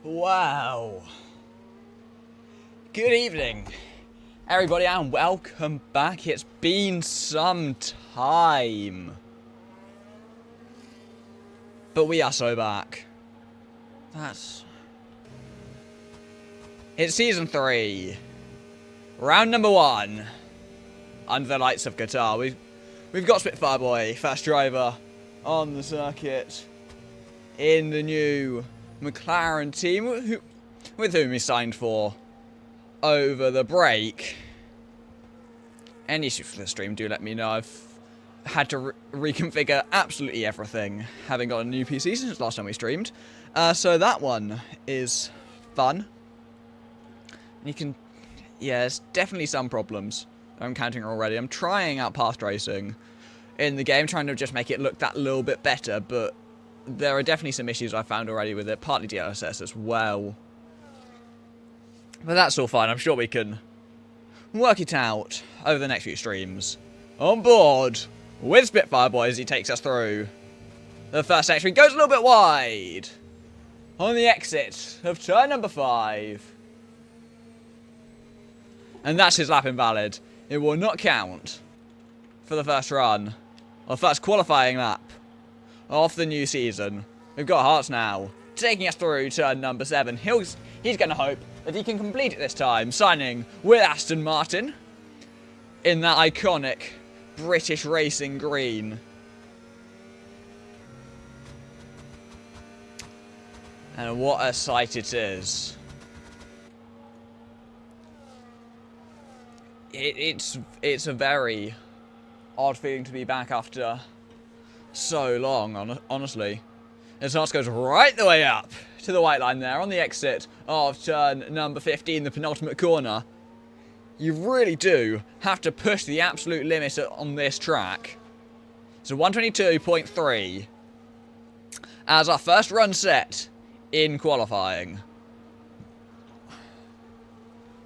Wow. Good evening, everybody, and welcome back. It's been some time, but we are so back. It's Season 3, Round number 1, under the lights of Qatar. We've got Spitfire Boy, fast driver, on the circuit, in the new McLaren team, with whom he signed for over the break. Any issues with the stream, do let me know. I've had to reconfigure absolutely everything, having got a new PC since last time we streamed. So that one is fun. You can... yeah, there's definitely some problems I'm counting already. I'm trying out past racing in the game, trying to just make it look that little bit better, but there are definitely some issues I found already with it, partly DLSS as well. But that's all fine. I'm sure we can work it out over the next few streams. On board with Spitfire Boy as he takes us through the first section. He goes a little bit wide on the exit of turn number 5. And that's his lap invalid. It will not count for the first run, or first qualifying lap of the new season. We've got Hearts now, taking us through turn number 7. He's going to hope that he can complete it this time, signing with Aston Martin in that iconic British racing green. And what a sight it is. It's a very odd feeling to be back after so long, honestly. His Hearts goes right the way up to the white line there on the exit of turn number 15, the penultimate corner. You really do have to push the absolute limit on this track. So 122.3 as our first run set in qualifying.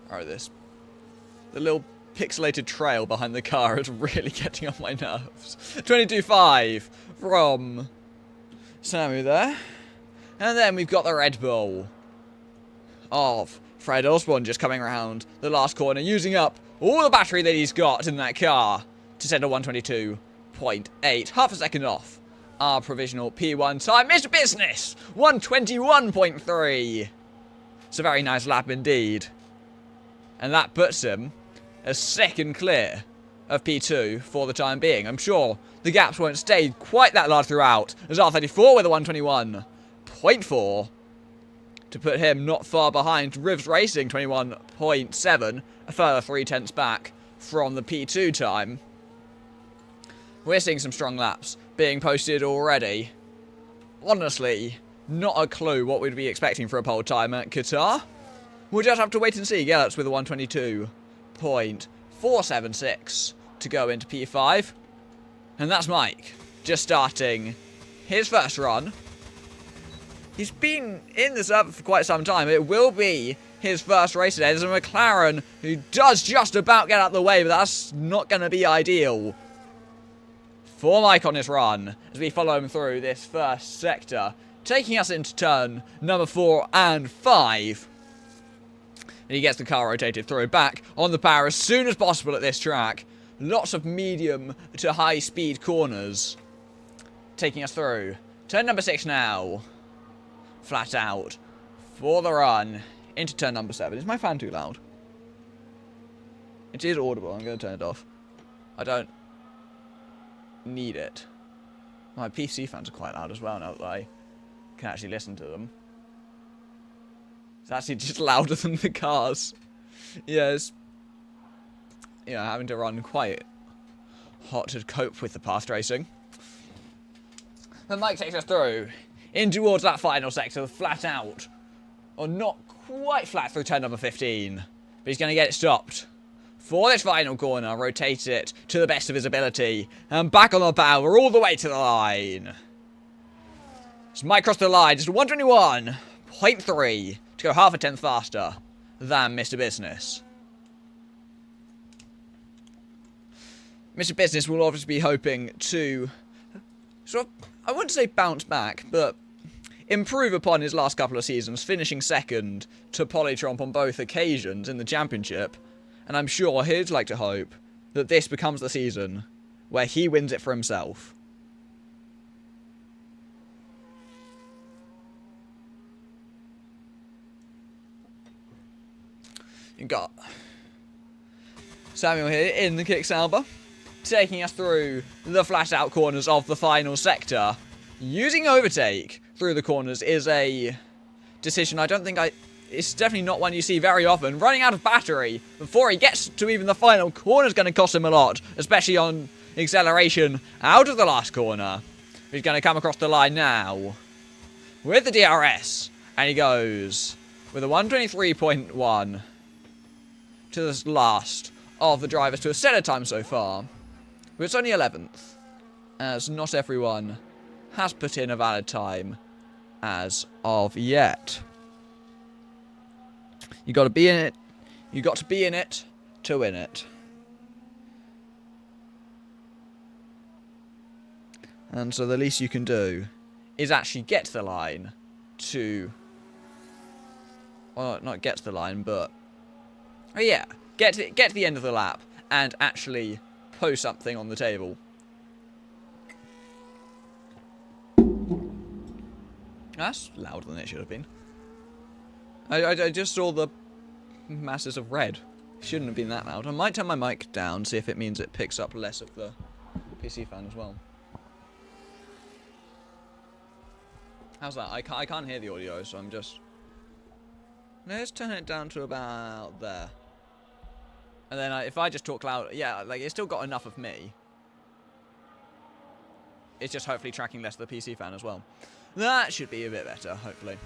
Alright, the little pixelated trail behind the car is really getting on my nerves. 22.5 from Samu there. And then we've got the Red Bull of Fred Osborne just coming around the last corner, using up all the battery that he's got in that car to send a 122.8. Half a second off our provisional P1 time. Mr. Business, 121.3. It's a very nice lap indeed. And that puts him a second clear of P2 for the time being. I'm sure the gaps won't stay quite that large throughout, as R34 with a 121.4 to put him not far behind Rivs Racing, 21.7, a further 0.3 back from the P2 time. We're seeing some strong laps being posted already. Honestly, not a clue what we'd be expecting for a pole time at Qatar. We'll just have to wait and see. Gellert's with a 122.476 to go into P5. And that's Mike, just starting his first run. He's been in the server for quite some time. It will be his first race today. There's a McLaren who does just about get out of the way, but that's not going to be ideal for Mike on his run as we follow him through this first sector, taking us into turn number 4 and 5. And he gets the car rotated through, back on the power as soon as possible at this track. Lots of medium to high speed corners taking us through. Turn number 6 now. Flat out for the run into turn number 7. Is my fan too loud? It is audible. I'm going to turn it off. I don't need it. My PC fans are quite loud as well now that I can actually listen to them. It's actually just louder than the cars. Yes. Yeah, having to run quite hot to cope with the past racing. But Mike takes us through in towards that final sector, flat out. Or not quite flat through turn number 15. But he's going to get it stopped for this final corner. Rotate it to the best of his ability. And back on the power all the way to the line. So Mike crossed the line. Just 121.3 to go half a tenth faster than Mr. Business. Mr. Business will obviously be hoping to sort of, I wouldn't say bounce back, but improve upon his last couple of seasons, finishing second to Polytron on both occasions in the championship. And I'm sure he'd like to hope that this becomes the season where he wins it for himself. You've got Samuel here in the kick salver, taking us through the flat-out corners of the final sector. Using overtake through the corners is a decision it's definitely not one you see very often. Running out of battery before he gets to even the final corner is going to cost him a lot, especially on acceleration out of the last corner. He's going to come across the line now with the DRS, and he goes with a 1:23.1 to the last of the drivers to a set of time so far. But it's only 11th, as not everyone has put in a valid time as of yet. You got to be in it. You got to be in it to win it. And so the least you can do is actually get to the line to... Well, not get to the line, but... Oh yeah, get to the end of the lap and actually post something on the table. That's louder than it should have been. I just saw the masses of red. Shouldn't have been that loud. I might turn my mic down, see if it means it picks up less of the PC fan as well. How's that? I can't hear the audio, so I'm just... Let's turn it down to about there. And then if I just talk loud... Yeah, like, it's still got enough of me. It's just hopefully tracking less of the PC fan as well. That should be a bit better, hopefully.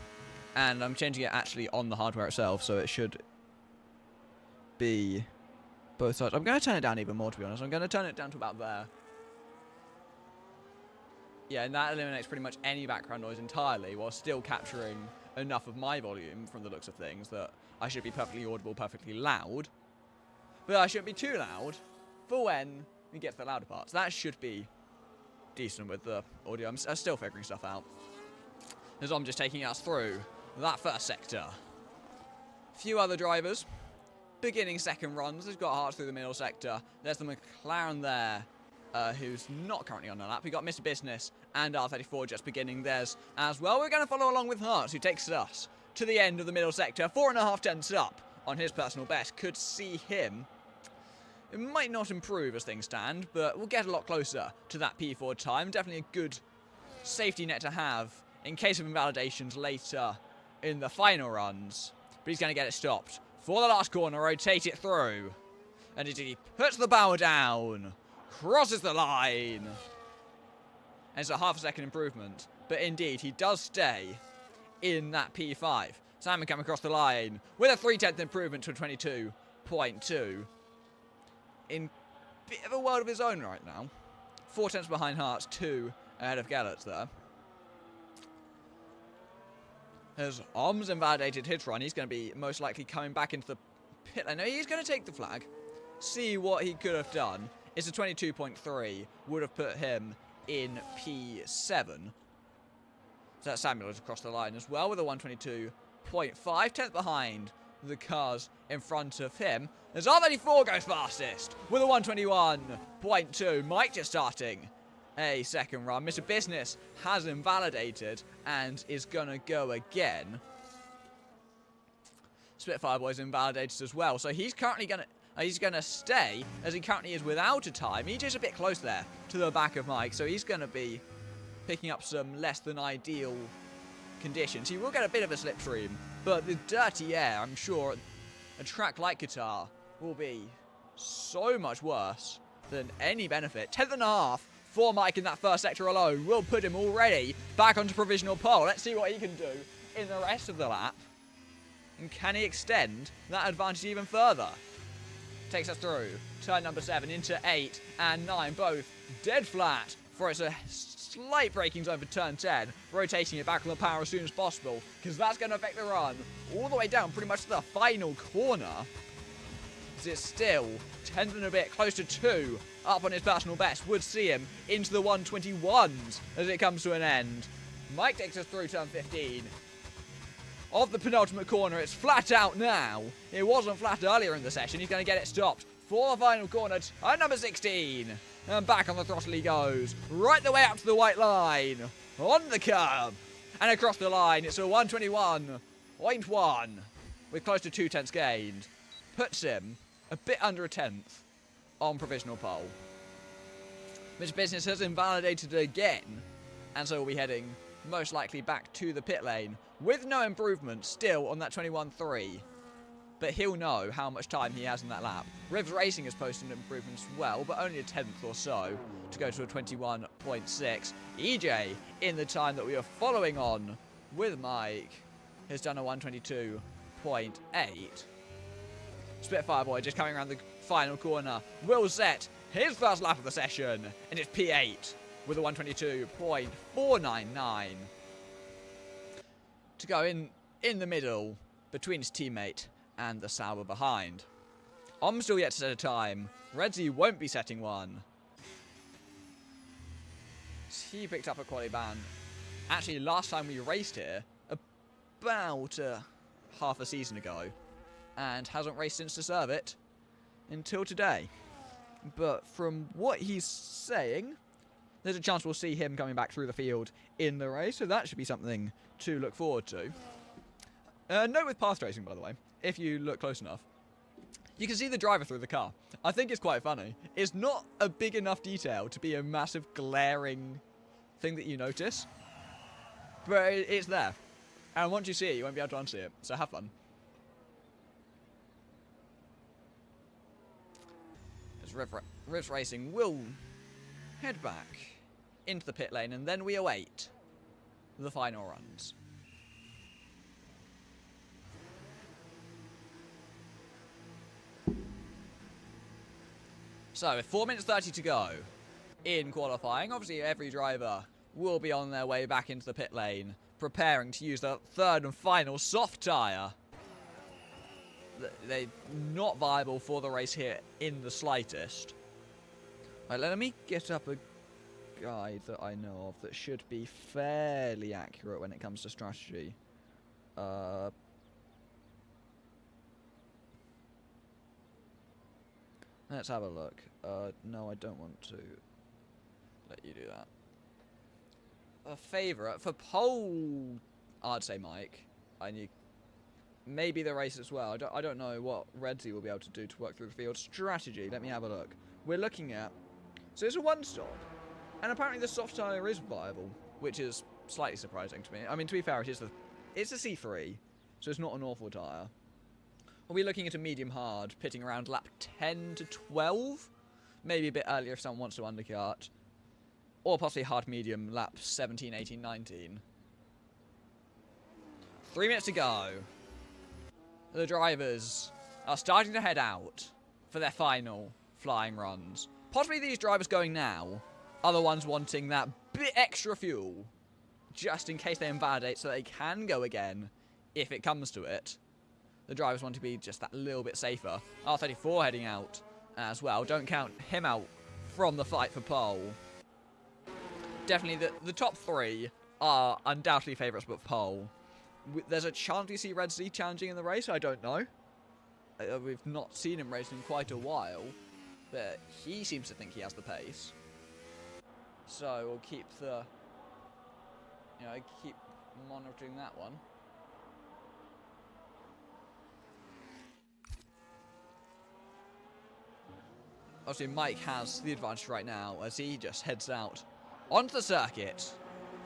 And I'm changing it actually on the hardware itself, so it should be both sides. I'm going to turn it down even more, to be honest. I'm going to turn it down to about there. Yeah, and that eliminates pretty much any background noise entirely, while still capturing enough of my volume from the looks of things that I should be perfectly audible, perfectly loud. But I shouldn't be too loud for when we get to the louder parts. That should be decent with the audio. I'm still figuring stuff out. As I'm just taking us through that first sector. A few other drivers beginning second runs. They've got Hearts through the middle sector. There's the McLaren there, who's not currently on the lap. We've got Mr. Business and R34 just beginning theirs as well. We're going to follow along with Hearts, who takes us to the end of the middle sector. 4.5 tenths up on his personal best. Could see him. It might not improve as things stand, but we'll get a lot closer to that P4 time. Definitely a good safety net to have in case of invalidations later in the final runs. But he's going to get it stopped for the last corner, rotate it through. And he puts the power down, crosses the line. And it's a half a second improvement. But indeed, he does stay in that P5. Simon coming across the line with a 3/10 improvement to a 22.2. In a bit of a world of his own right now. 4 tenths behind Hearts, 2 ahead of Gallett's there. As Om's invalidated his run, he's going to be most likely coming back into the pit. I know he's going to take the flag, see what he could have done. It's a 22.3, would have put him in P7. So that Samuel is across the line as well with a 122.5, 10th behind the cars in front of him. As R34 goes fastest with a 121.2. Mike just starting a second run. Mr. Business has invalidated and is going to go again. Spitfire Boy's invalidated as well. So he's currently going to stay as he currently is without a time. He's just a bit close there to the back of Mike. So he's going to be picking up some less than ideal conditions. He will get a bit of a slipstream, but the dirty air, I'm sure a track like Qatar will be so much worse than any benefit. 10th and a half for Mike in that first sector alone will put him already back onto provisional pole. Let's see what he can do in the rest of the lap. And can he extend that advantage even further? Takes us through turn number 7 into 8 and 9, both dead flat for it's a slight braking zone for turn 10, rotating it back on the power as soon as possible, because that's going to affect the run all the way down pretty much to the final corner. As it's still 10th and a bit, close to 2 up on his personal best, would see him into the 121s as it comes to an end. Mike takes us through turn 15. Of the penultimate corner, it's flat out now. It wasn't flat earlier in the session. He's going to get it stopped for the final corner at number 16. And back on the throttle he goes. Right the way up to the white line. On the curb. And across the line, it's a 121.1 with close to 2 tenths gained. Puts him a bit under a tenth on provisional pole. Mr. Business has invalidated it again. And so we'll be heading most likely back to the pit lane with no improvement still on that 21.3. But he'll know how much time he has in that lap. Rivs Racing has posted improvements as well, but only a tenth or so to go to a 21.6. EJ, in the time that we are following on with Mike, has done a 122.8. Spitfire Boy just coming around the final corner will set his first lap of the session, and it's P8 with a 122.499 to go in the middle between his teammate and the Sauber behind. I'm still yet to set a time. Redzi won't be setting one. He picked up a quality ban. Actually, last time we raced here, about half a season ago, and hasn't raced since to serve it until today. But from what he's saying, there's a chance we'll see him coming back through the field in the race, so that should be something to look forward to. Note with path racing, by the way, if you look close enough, you can see the driver through the car. I think it's quite funny. It's not a big enough detail to be a massive glaring thing that you notice, but it's there. And once you see it, you won't be able to unsee it, so have fun. As Rivs Racing will head back into the pit lane, and then we await the final runs. So, with 4 minutes 30 to go in qualifying, obviously every driver will be on their way back into the pit lane, preparing to use the third and final soft tyre. They're not viable for the race here in the slightest. Right, let me get up a guide that I know of that should be fairly accurate when it comes to strategy. Let's have a look. No, I don't want to let you do that. A favourite for pole, I'd say Mike. Maybe the race as well. I don't know what Redzi will be able to do to work through the field. Strategy, let me have a look. We're looking at... So it's a one-stop. And apparently the soft tyre is viable, which is slightly surprising to me. I mean, to be fair, it's a C3, so it's not an awful tyre. We'll be looking at a medium-hard, pitting around lap 10 to 12. Maybe a bit earlier if someone wants to undercut. Or possibly hard-medium, lap 17, 18, 19. 3 minutes to go. The drivers are starting to head out for their final flying runs. Possibly these drivers going now are the ones wanting that bit extra fuel, just in case they invalidate so they can go again if it comes to it. The drivers want to be just that little bit safer. R34 heading out as well. Don't count him out from the fight for pole. Definitely the top three are undoubtedly favourites but pole. There's a chance we see Redzi challenging in the race, I don't know. We've not seen him race in quite a while, but he seems to think he has the pace. So we'll keep keep monitoring that one. Obviously, Mike has the advantage right now as he just heads out onto the circuit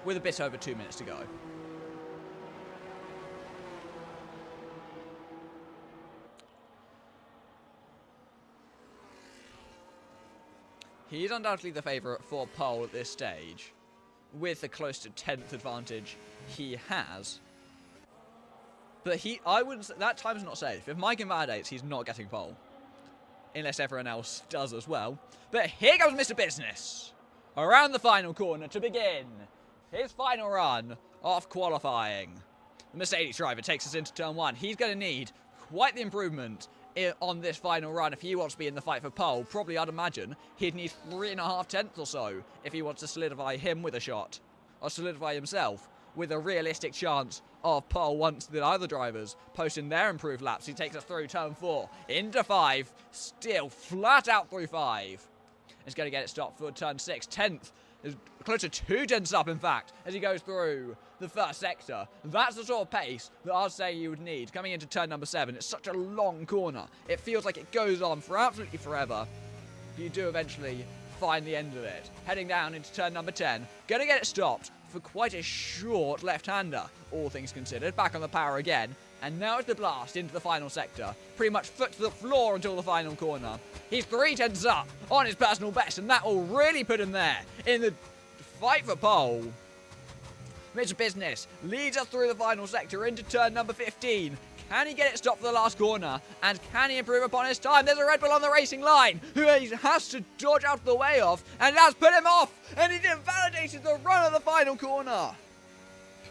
with a bit over 2 minutes to go. He is undoubtedly the favourite for pole at this stage, with the close to 10th advantage he has. But I wouldn't say, that time's not safe. If Mike invalidates, he's not getting pole. Unless everyone else does as well. But here comes Mr. Business. Around the final corner to begin his final run of qualifying. The Mercedes driver takes us into turn one. He's going to need quite the improvement on this final run if he wants to be in the fight for pole. Probably, I'd imagine, he'd need 3.5 tenths or so if he wants to solidify him with a shot. Or solidify himself with a realistic chance of pole once the other drivers post in their improved laps. He takes us through turn 4 into 5, still flat out through 5. He's going to get it stopped for turn 6. 10th is close to 2 tenths up, in fact, as he goes through the first sector. That's the sort of pace that I'd say you would need coming into turn number 7. It's such a long corner. It feels like it goes on for absolutely forever. But you do eventually find the end of it. Heading down into turn number 10. Going to get it stopped for quite a short left-hander, all things considered. Back on the power again. And now it's the blast into the final sector. Pretty much foot to the floor until the final corner. He's 3 tenths up on his personal best, and that will really put him there in the fight for pole. Mr. Business leads us through the final sector into turn number 15. Can he get it stopped for the last corner? And can he improve upon his time? There's a Red Bull on the racing line who he has to dodge out of the way of, and that's put him off, and he invalidated the run of the final corner.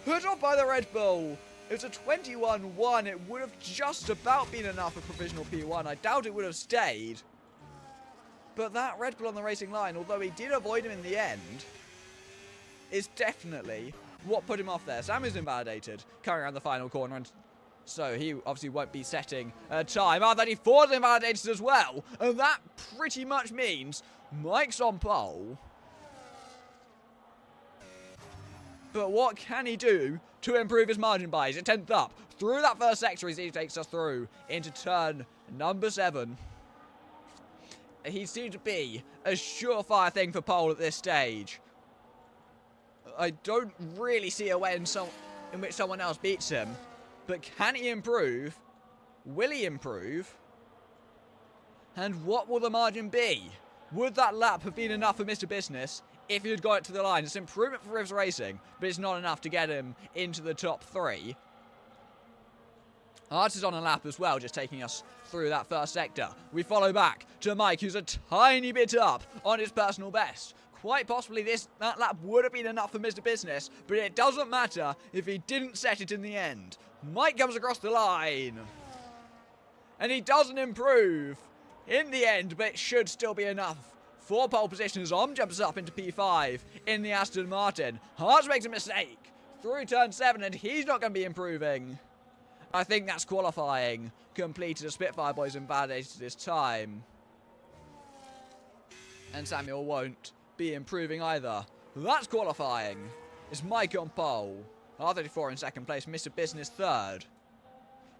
Put off by the Red Bull. It was a 21-1. It would have just about been enough for provisional P1. I doubt it would have stayed. But that Red Bull on the racing line, although he did avoid him in the end, is definitely what put him off there. Sam is invalidated coming around the final corner, and so he obviously won't be setting a time. R34 is invalidated as well, and that pretty much means Mike's on pole. But what can he do to improve his margin by? He's at 10th up through that first sector as he takes us through into turn number 7. He seems to be a surefire thing for pole at this stage. I don't really see a way in which someone else beats him. But can he improve? Will he improve? And what will the margin be? Would that lap have been enough for Mr. Business if he had got it to the line? It's improvement for Rivs Racing, but it's not enough to get him into the top 3. Art is on a lap as well, just taking us through that first sector. We follow back to Mike, who's a tiny bit up on his personal best. Quite possibly that lap would have been enough for Mr. Business, but it doesn't matter if he didn't set it in the end. Mike comes across the line. And he doesn't improve in the end, but it should still be enough for pole position as Om jumps up into P5 in the Aston Martin. Hartz makes a mistake through turn 7, and he's not going to be improving. I think that's qualifying completed as Spitfire Boys invalidated his time. And Samuel won't be improving either. That's qualifying. It's Mike on pole. R34 in second place, Mr. Business third.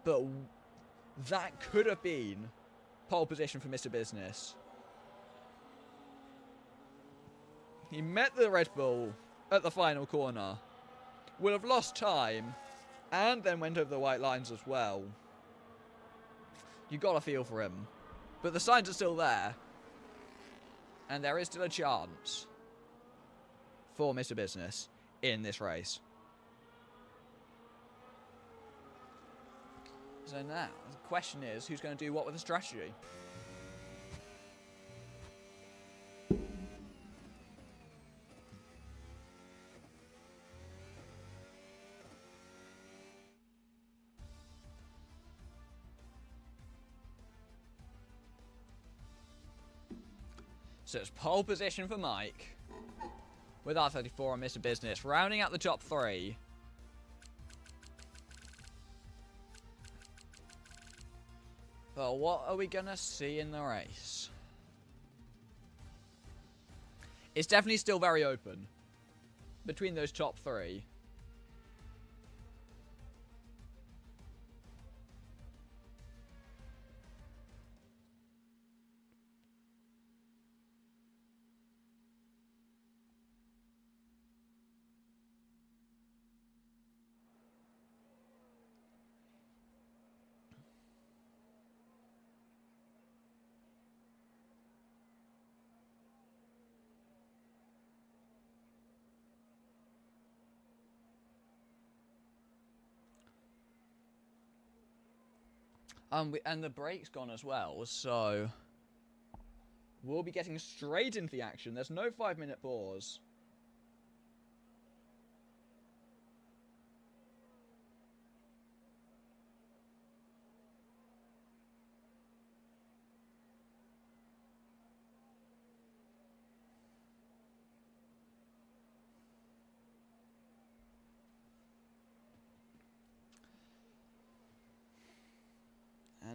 But that could have been pole position for Mr. Business. He met the Red Bull at the final corner. Will have lost time and then went over the white lines as well. You got a feel for him. But the signs are still there. And there is still a chance for Mr. Business in this race. So now, the question is, who's going to do what with the strategy? So it's pole position for Mike, with R34 and Mr. Business, rounding out the top 3. But what are we going to see in the race? It's definitely still very open between those top 3. And the break's gone as well, so we'll be getting straight into the action. There's no 5-minute pause.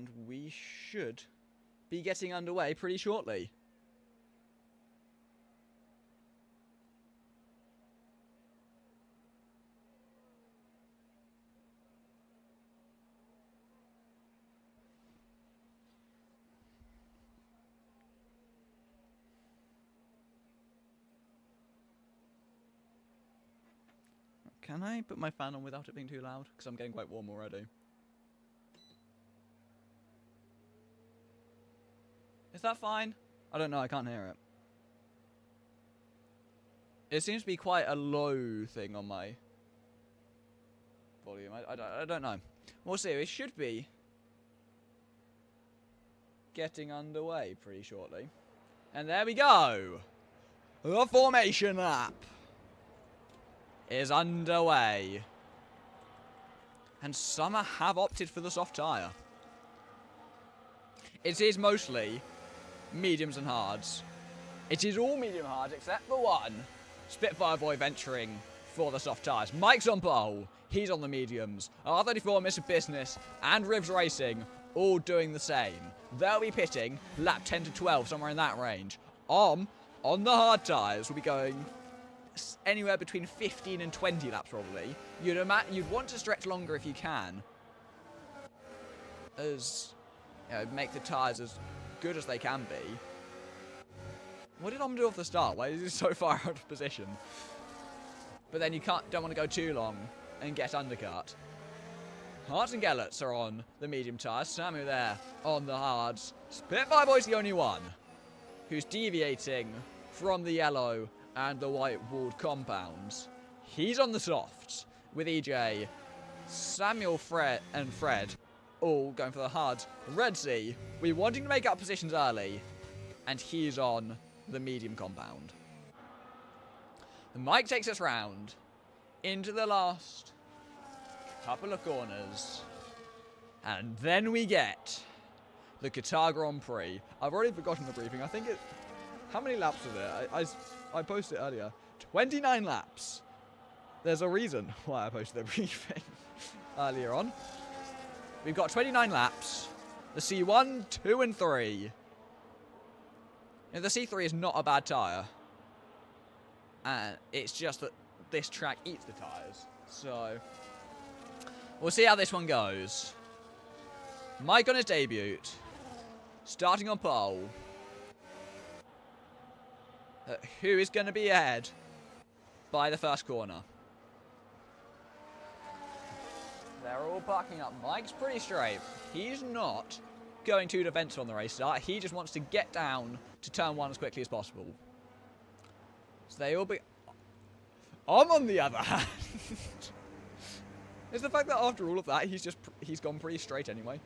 And we should be getting underway pretty shortly. Can I put my fan on without it being too loud? Because I'm getting quite warm already. Is that fine? I don't know, I can't hear it. It seems to be quite a low thing on my volume. I don't know. We'll see, it should be getting underway pretty shortly. And there we go! The formation lap is underway. And some have opted for the soft tyre. It is mostly mediums and hards. It is all medium hards except for one. Spitfire Boy venturing for the soft tyres. Mike's on pole. He's on the mediums. R34, Mr. Business, and Rivs Racing all doing the same. They'll be pitting lap 10 to 12, somewhere in that range. On the hard tyres, we'll be going anywhere between 15 and 20 laps probably. You'd want to stretch longer if you can, as make the tyres as good as they can be. What did Om do off the start? Why is he so far out of position? But then you don't want to go too long and get undercut. Harts and Gellerts are on the medium tyres. Samu there on the hards. Spitfire Boy's the only one who's deviating from the yellow and the white walled compounds. He's on the softs with EJ, Samuel, Fred all going for the hards. Red Sea, we're wanting to make up positions early, and he's on the medium compound. Mike takes us round into the last couple of corners, and then we get the Qatar Grand Prix. I've already forgotten the briefing. I think it... How many laps was it? I posted it earlier. 29 laps. There's a reason why I posted the briefing earlier on. We've got 29 laps. The C1, 2 and 3. Now, the C3 is not a bad tyre. And it's just that this track eats the tyres. So, we'll see how this one goes. Mike on his debut. Starting on pole. Who is going to be ahead by the first corner? They're all parking up. Mike's pretty straight. He's not going too defensive on the race start. He just wants to get down to turn one as quickly as possible. So they all be... on the other hand, it's the fact that after all of that, he's gone pretty straight anyway.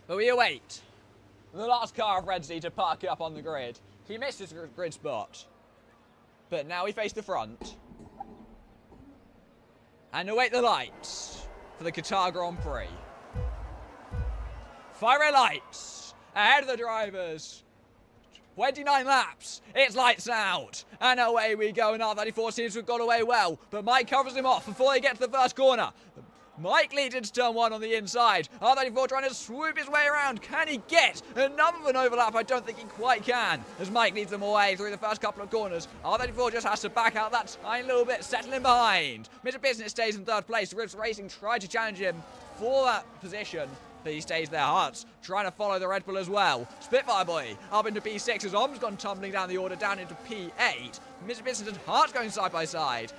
But we await the last car of Red Sea to park up on the grid. He missed his grid spot, but now we face the front and await the lights for the Qatar Grand Prix. Fire red lights ahead of the drivers. 29 laps, it's lights out, and away we go, and R34 seems to have got away well, but Mike covers him off before they get to the first corner. Mike leads into turn one on the inside. R34 trying to swoop his way around. Can he get enough of an overlap? I don't think he quite can, as Mike leads them away through the first couple of corners. R34 just has to back out that tiny little bit, settling behind. Mr. Business stays in third place. Rivs Racing tried to challenge him for that position, but he stays there. Hearts trying to follow the Red Bull as well. Spitfire Boy up into P6 as Om's gone tumbling down the order down into P8. Mr. Business and Hearts going side by side.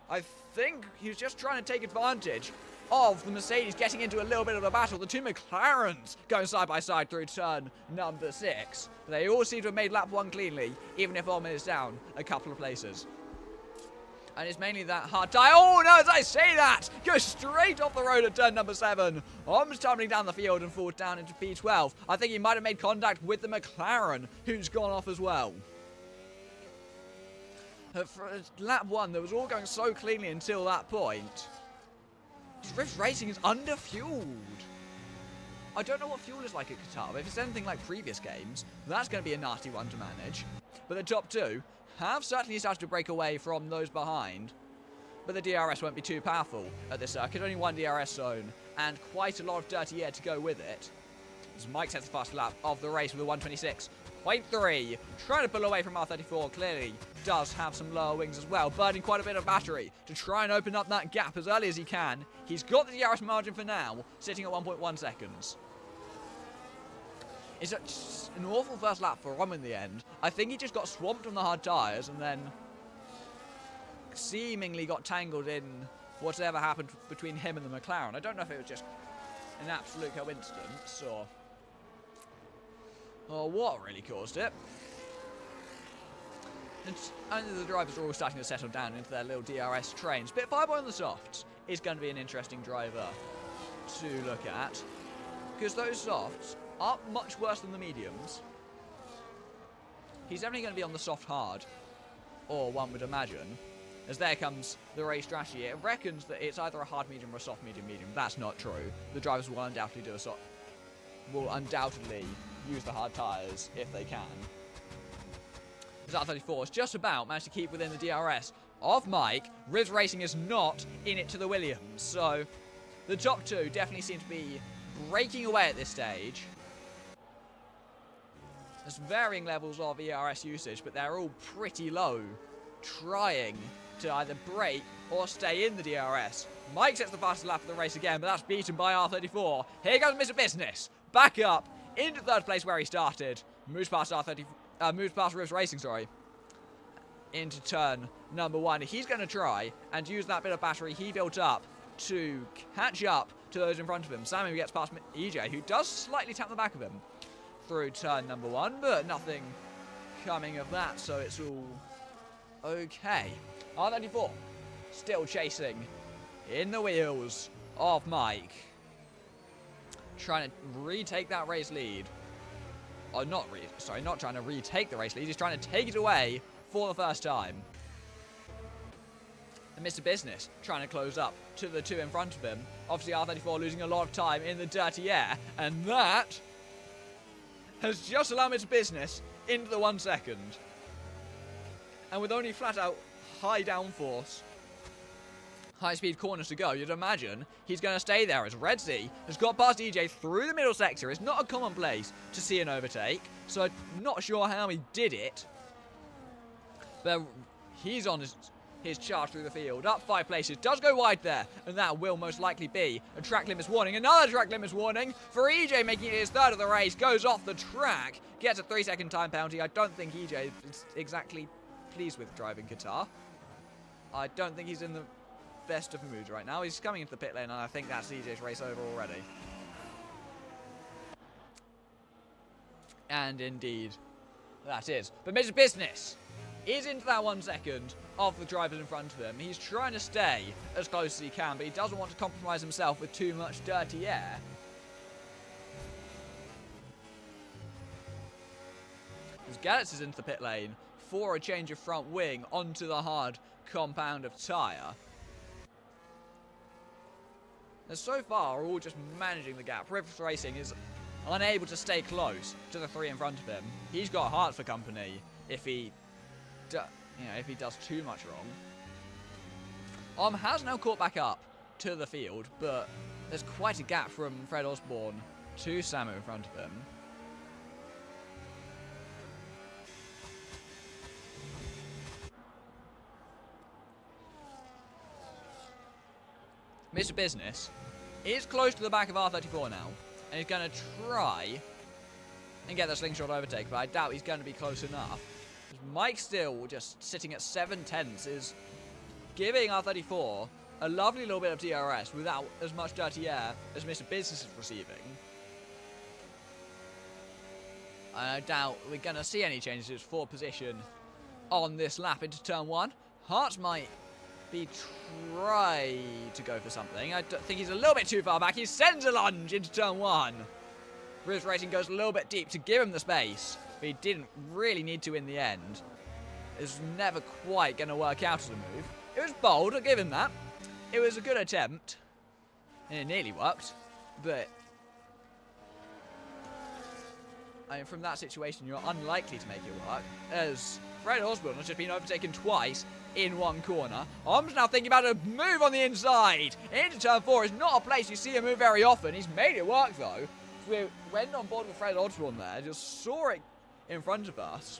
I think he's just trying to take advantage of the Mercedes getting into a little bit of a battle. The two McLarens going side by side through turn number 6. They all seem to have made lap 1 cleanly, even if Om is down a couple of places. And it's mainly that hard tyre. Oh no, as I say that, goes straight off the road at turn number 7. Om's tumbling down the field and falls down into P12. I think he might have made contact with the McLaren, who's gone off as well. For lap 1, that was all going so cleanly until that point. Rivs Racing is under-fueled. I don't know what fuel is like at Qatar, but if it's anything like previous games, that's going to be a nasty one to manage. But the top two have certainly started to break away from those behind. But the DRS won't be too powerful at this circuit. Only one DRS zone and quite a lot of dirty air to go with it. As Mike sets the fastest lap of the race with a 1:26.3. Trying to pull away from R34, clearly does have some lower wings as well, burning quite a bit of battery to try and open up that gap as early as he can. He's got the DRS margin for now, sitting at 1.1 seconds. It's an awful first lap for Rom in the end. I think he just got swamped on the hard tyres and then seemingly got tangled in whatever happened between him and the McLaren. I don't know if it was just an absolute coincidence or what really caused it. And the drivers are all starting to settle down into their little DRS trains. But Fireboy on the softs is going to be an interesting driver to look at, because those softs aren't much worse than the mediums. He's definitely going to be on the soft hard, or one would imagine, as there comes the race strategy. It reckons that it's either a hard medium or a soft medium. That's not true. The drivers will undoubtedly use the hard tyres if they can. As R34 has just about managed to keep within the DRS of Mike. Rivs Racing is not in it to the Williams, so the top two definitely seem to be breaking away at this stage. There's varying levels of ERS usage, but they're all pretty low, trying to either break or stay in the DRS. Mike sets the fastest lap of the race again, but that's beaten by R34. Here goes Mr. Business, back up into third place where he started. Moves past Rivs Racing, into turn number one. He's going to try and use that bit of battery he built up to catch up to those in front of him. Sammy gets past EJ, who does slightly tap the back of him through turn number one, but nothing coming of that, so it's all okay. R34 still chasing in the wheels of Mike, trying to retake that race lead. Or not trying to retake the race lead, he's trying to take it away for the first time. And Mr. Business trying to close up to the two in front of him. Obviously R34 losing a lot of time in the dirty air, and that has just allowed Mr. Business into the 1 second. And with only flat out high downforce, high speed corners to go, you'd imagine he's going to stay there, as Redzy has got past EJ through the middle sector. It's not a common place to see an overtake, so I'm not sure how he did it. But he's on his charge through the field, up 5 places, does go wide there, and that will most likely be a track limits warning. Another track limits warning for EJ, making it his third of the race, goes off the track, gets a 3-second time penalty. I don't think EJ is exactly pleased with driving Qatar. I don't think he's in the best of moods right now. He's coming into the pit lane, and I think that's EJ's race over already. And indeed, that is. But Mr. Business is into that 1 second of the drivers in front of him. He's trying to stay as close as he can, but he doesn't want to compromise himself with too much dirty air. As Gallitz is into the pit lane for a change of front wing onto the hard compound of tyre. And so far, all just managing the gap. Rivers Racing is unable to stay close to the three in front of him. He's got heart for company if he does too much wrong. Has now caught back up to the field, but there's quite a gap from Fred Osborne to Samu in front of him. Mr. Business is close to the back of R34 now, and he's going to try and get the slingshot overtake, but I doubt he's going to be close enough. Mike still just sitting at 7/10 is giving R34 a lovely little bit of DRS without as much dirty air as Mr. Business is receiving. I doubt we're going to see any changes for position on this lap into turn one. Hart might be try to go for something. I think he's a little bit too far back. He sends a lunge into turn one. Rivers Racing goes a little bit deep to give him the space, but he didn't really need to in the end. It's never quite going to work out as a move. It was bold, I'll give him that. It was a good attempt, and it nearly worked, but I mean, from that situation, you're unlikely to make it work, as Fred Osborne has just been overtaken twice in one corner. Om's now thinking about a move on the inside. Into turn 4 is not a place you see him move very often. He's made it work though. We went on board with Fred Osborne there, just saw it in front of us.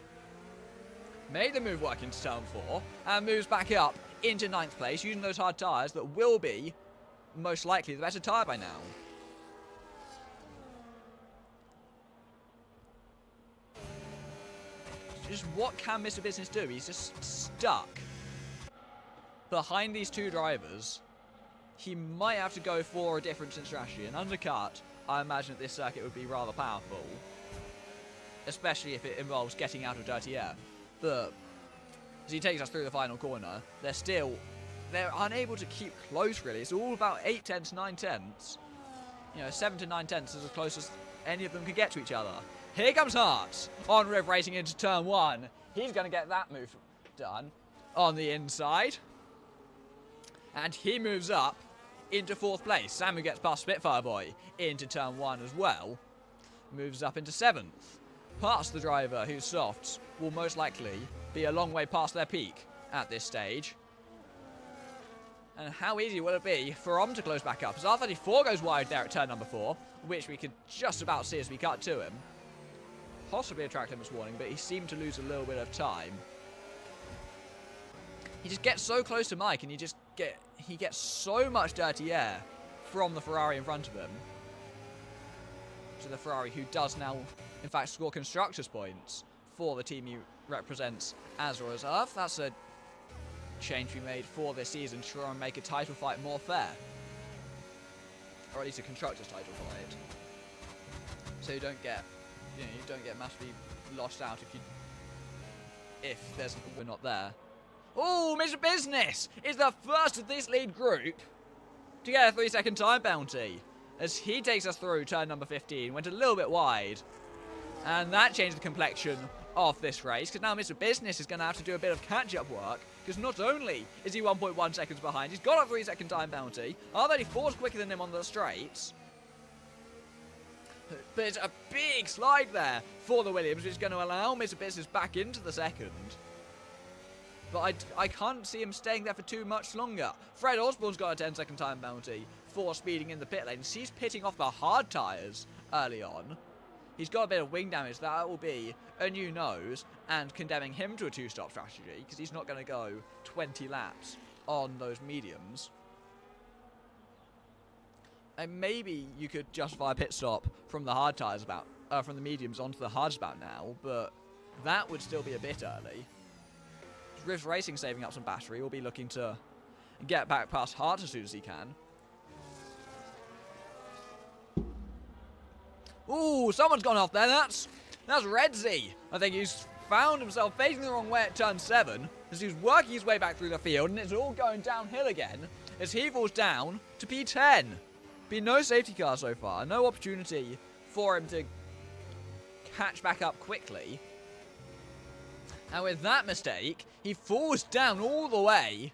Made the move work into turn 4 and moves back up into 9th place using those hard tyres that will be most likely the better tyre by now. Just what can Mr. Business do? He's just stuck behind these two drivers. He might have to go for a difference in strategy. An undercut, I imagine at this circuit would be rather powerful, especially if it involves getting out of dirty air. But as he takes us through the final corner, they're unable to keep close really. It's all about 8 tenths, 9 tenths. 7 to 9 tenths is as close as any of them could get to each other. Here comes Hart on Riv racing into turn 1. He's going to get that move done on the inside. And he moves up into 4th place. Samu gets past Spitfire Boy into turn 1 as well. Moves up into 7th. Past the driver whose softs will most likely be a long way past their peak at this stage. And how easy will it be for Om to close back up? As R34 goes wide there at turn number 4, which we could just about see as we cut to him. Possibly a track limits warning, but he seemed to lose a little bit of time. He just gets so close to Mike, and he gets so much dirty air from the Ferrari in front of him. To the Ferrari who does now, in fact, score constructors points for the team he represents as a reserve. That's a change we made for this season to try and make a title fight more fair. Or at least a constructors title fight. So you don't get massively lost out if we're not there. Oh, Mr. Business is the first of this lead group to get a 3-second time bounty as he takes us through turn number 15. Went a little bit wide, and that changed the complexion of this race because now Mr. Business is going to have to do a bit of catch-up work because not only is he 1.1 seconds behind, he's got a 3-second time bounty. R34 is quicker than him on the straights. But it's a big slide there for the Williams, which is going to allow Mr. Business back into the second. But I can't see him staying there for too much longer. Fred Osborne's got a 10-second time bounty for speeding in the pit lane. He's pitting off the hard tyres early on. He's got a bit of wing damage. That will be a new nose and condemning him to a 2-stop strategy because he's not going to go 20 laps on those mediums. And maybe you could justify a pit stop from the hard tyres from the mediums onto the hards about now, but that would still be a bit early. Riv Racing saving up some battery. Will be looking to get back past Hart as soon as he can. Ooh, someone's gone off there. That's Redzi. I think he's found himself facing the wrong way at turn 7 as he's working his way back through the field, and it's all going downhill again as he falls down to P10. Been no safety car so far. No opportunity for him to catch back up quickly. And with that mistake, he falls down all the way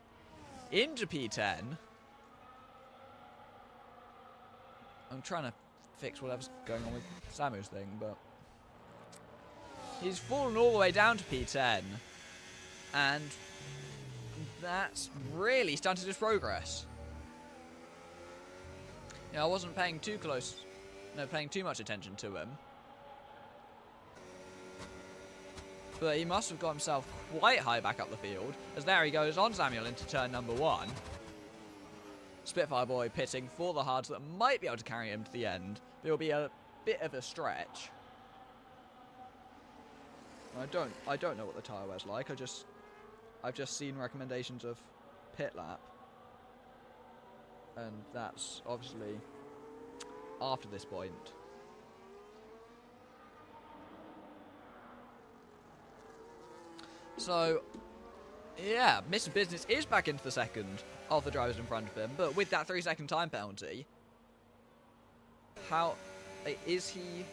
into P10. I'm trying to fix whatever's going on with Samu's thing, but he's fallen all the way down to P10. And that's really stunted his progress. I wasn't paying too much attention to him. But he must have got himself quite high back up the field, as there he goes on Samuel into turn number 1. Spitfire Boy pitting for the hards that might be able to carry him to the end, but it'll be a bit of a stretch. I don't know what the tyre wear's like. I've just seen recommendations of pit lap. And that's obviously after this point. So, yeah, Mr. Business is back into the second of the drivers in front of him, but with that 3-second time penalty, how is he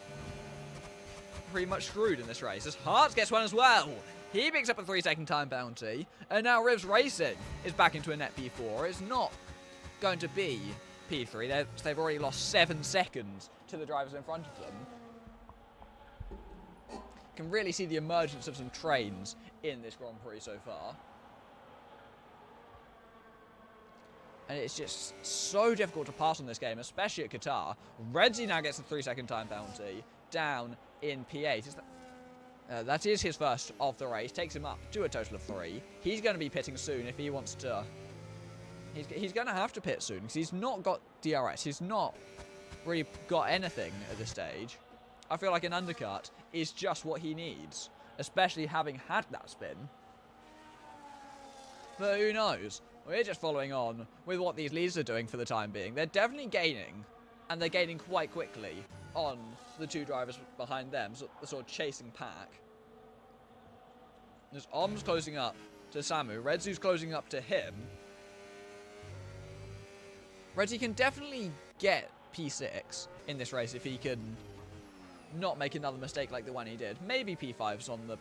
pretty much screwed in this race? As Hart gets one as well. He picks up a 3-second time penalty, and now Rivs Racing is back into a net P4. It's not going to be P3. They've already lost 7 seconds to the drivers in front of them. can really see the emergence of some trains in this Grand Prix so far. And it's just so difficult to pass on this game, especially at Qatar. Redzi now gets a 3-second time penalty down in P8. That is his first of the race, takes him up to a total of 3. He's going to be pitting soon if he wants to. He's going to have to pit soon because he's not got DRS. He's not really got anything at this stage. I feel like an undercut is just what he needs, especially having had that spin. But who knows? We're just following on with what these leaders are doing for the time being. They're definitely gaining, and they're gaining quite quickly on the 2 drivers behind them, so the sort of chasing pack. There's Om's closing up to Samu. Redzu's closing up to him. Redzi can definitely get P6 in this race if he can not make another mistake like the one he did. Maybe P5's on the...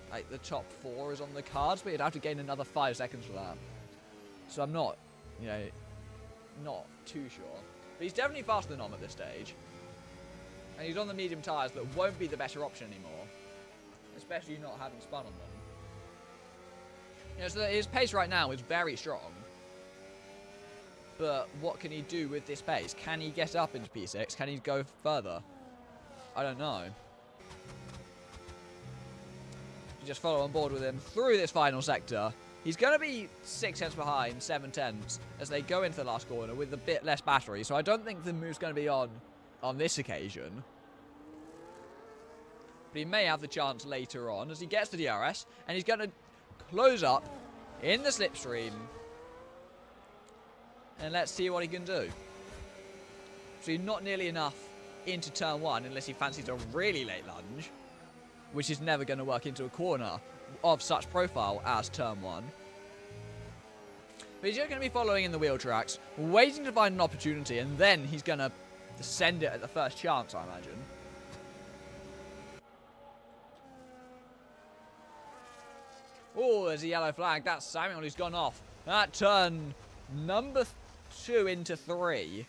like, the top 4 is on the cards, but he'd have to gain another 5 seconds for that. So I'm not, you know, not too sure. But he's definitely faster than Om at this stage. And he's on the medium tyres that won't be the better option anymore. Especially not having spun on them. You know, so his pace right now is very strong. But what can he do with this pace? Can he get up into P6? Can he go further? I don't know. You just follow on board with him through this final sector. He's going to be 6 tenths behind, 7 tenths, as they go into the last corner with a bit less battery. So I don't think the move's going to be on this occasion. But he may have the chance later on as he gets the DRS. And he's going to close up in the slipstream. And let's see what he can do. So not nearly enough into turn 1 unless he fancies a really late lunge, which is never going to work into a corner of such profile as turn 1. But he's just going to be following in the wheel tracks, waiting to find an opportunity, and then he's going to send it at the first chance, I imagine. Oh, there's a yellow flag. That's Samuel who's gone off. That turn number 2 into 3.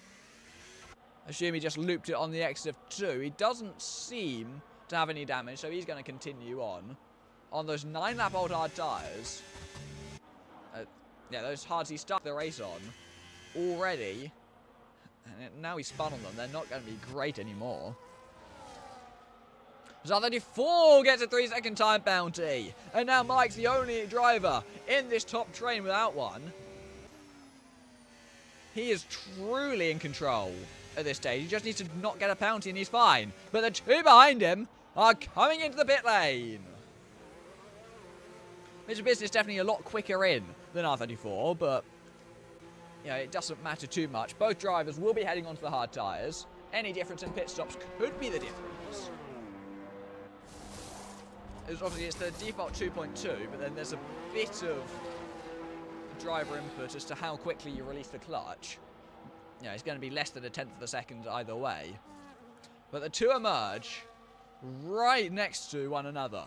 Assume he just looped it on the exit of 2. He doesn't seem to have any damage, so he's going to continue on those 9-lap-old hard tyres. Yeah, those hards he started the race on already. And now he's spun on them. They're not going to be great anymore. Zar34 gets a 3-second time bounty. And now Mike's the only driver in this top train without one. He is truly in control at this stage. He just needs to not get a penalty and he's fine. But the 2 behind him are coming into the pit lane. Mr. Business definitely a lot quicker in than R34, but you know, it doesn't matter too much. Both drivers will be heading onto the hard tyres. Any difference in pit stops could be the difference. Obviously, it's the default 2.2, but then there's a bit of driver input as to how quickly you release the clutch. You know, it's going to be less than a tenth of a second either way. But the 2 emerge right next to one another,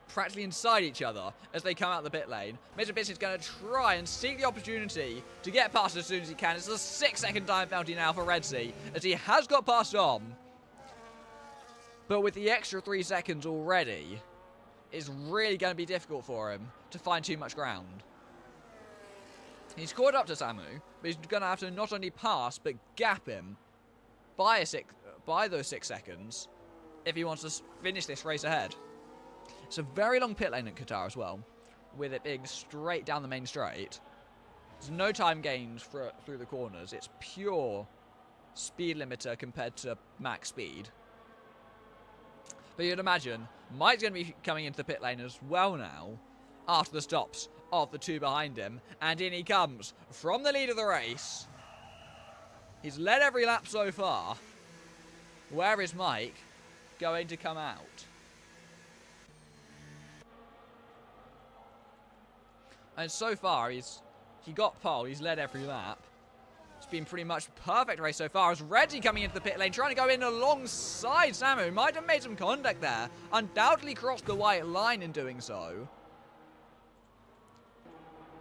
practically inside each other as they come out the pit lane. Mr. Business is going to try and seek the opportunity to get past as soon as he can. It's a 6-second time penalty now for Redzi, as he has got past Om. But with the extra 3 seconds already, it's really going to be difficult for him to find too much ground. He's caught up to Samu, but he's going to have to not only pass, but gap him by those 6 seconds if he wants to finish this race ahead. It's a very long pit lane at Qatar as well, with it being straight down the main straight. There's no time gains through the corners. It's pure speed limiter compared to max speed. But you'd imagine Mike's going to be coming into the pit lane as well now, after the stops of the 2 behind him. And in he comes from the lead of the race. He's led every lap so far. Where is Mike going to come out? And so far, he got pole. He's led every lap. It's been pretty much a perfect race so far as Redzi coming into the pit lane, trying to go in alongside Samu. Might have made some contact there. Undoubtedly crossed the white line in doing so.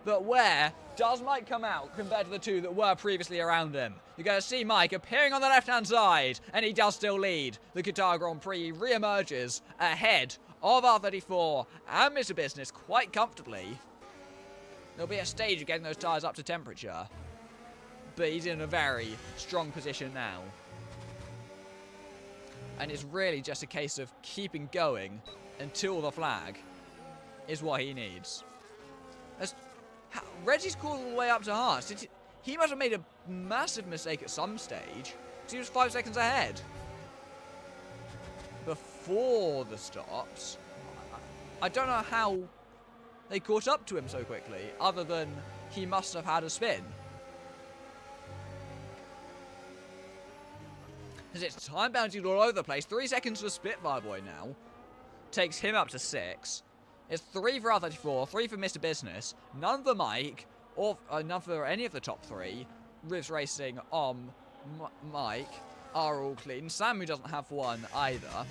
But where does Mike come out compared to the two that were previously around him? You're going to see Mike appearing on the left-hand side, and he does still lead. The Qatar Grand Prix re-emerges ahead of R34 and Mr. Business quite comfortably. There'll be a stage of getting those tyres up to temperature, but he's in a very strong position now. And it's really just a case of keeping going until the flag is what he needs. Reggie's called all the way up to Haas. He must have made a massive mistake at some stage, because he was 5 seconds ahead. Before the stops, I don't know how they caught up to him so quickly, other than he must have had a spin. As it's time bounties all over the place. 3 seconds for Spitfire Boy now. Takes him up to 6. It's 3 for R34, 3 for Mr. Business. None for Mike, or none for any of the top 3. Rivs Racing, Mike are all clean. Samu doesn't have one either.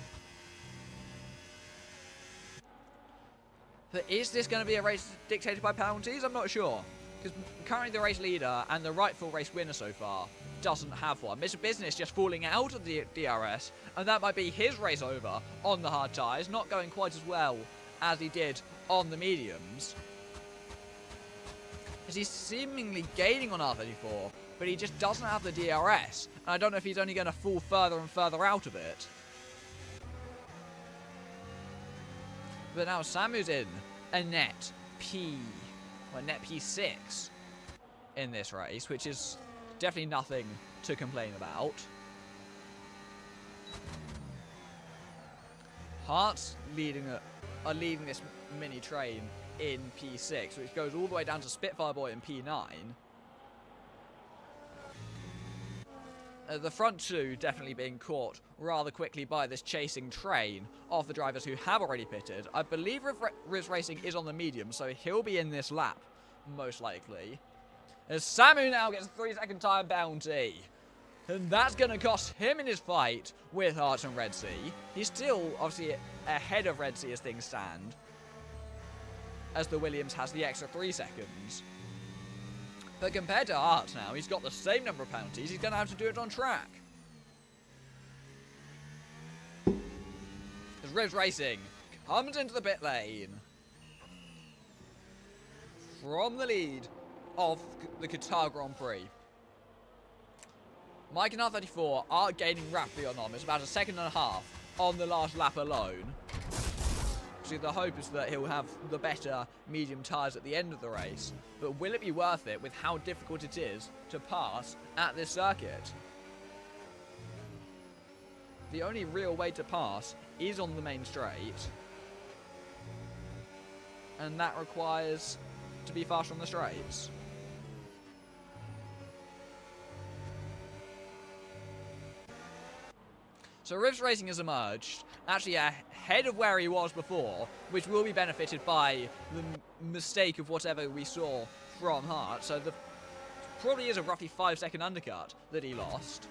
But is this going to be a race dictated by penalties? I'm not sure. Because currently the race leader and the rightful race winner so far doesn't have one. Mr. Business just falling out of the DRS, and that might be his race over on the hard tyres, not going quite as well as he did on the mediums. As he's seemingly gaining on R34, but he just doesn't have the DRS, and I don't know if he's only going to fall further and further out of it. But now Samu's in a net P6 in this race, which is definitely nothing to complain about. Hearts are leading this mini train in P6, which goes all the way down to Spitfire Boy in P9. The front two definitely being caught rather quickly by this chasing train of the drivers who have already pitted. I believe Rivs Racing is on the medium, so he'll be in this lap, most likely. As Samu now gets a 3-second time bounty. And that's going to cost him in his fight with Hearts and Red Sea. He's still, obviously, ahead of Red Sea as things stand, as the Williams has the extra 3 seconds. But compared to Hearts now, he's got the same number of penalties. He's going to have to do it on track. As Rivs Racing comes into the pit lane from the lead of the Qatar Grand Prix. Mike and R34 are gaining rapidly on him. It's about 1.5 seconds on the last lap alone. So the hope is that he'll have the better medium tyres at the end of the race. But will it be worth it with how difficult it is to pass at this circuit? The only real way to pass is on the main straight. And that requires to be faster on the straights. So Rivs Racing has emerged, actually ahead of where he was before, which will be benefited by the mistake of whatever we saw from Hart. So the probably is a roughly 5-second undercut that he lost.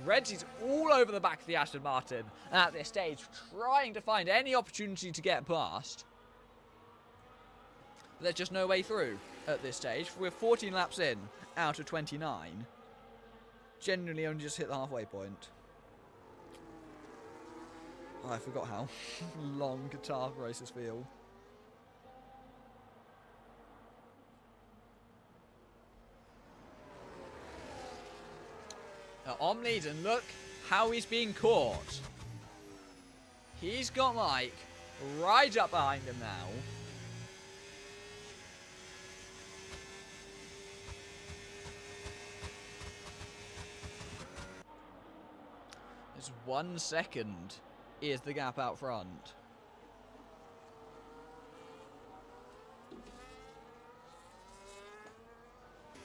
Reggie's all over the back of the Aston Martin at this stage, trying to find any opportunity to get past. But there's just no way through at this stage. We're 14 laps in out of 29. Genuinely only just hit the halfway point. Oh, I forgot how long Qatar races feel. Now, Om leads, and look how he's being caught. He's got Mike right up behind him now. It's 1 second. Is the gap out front.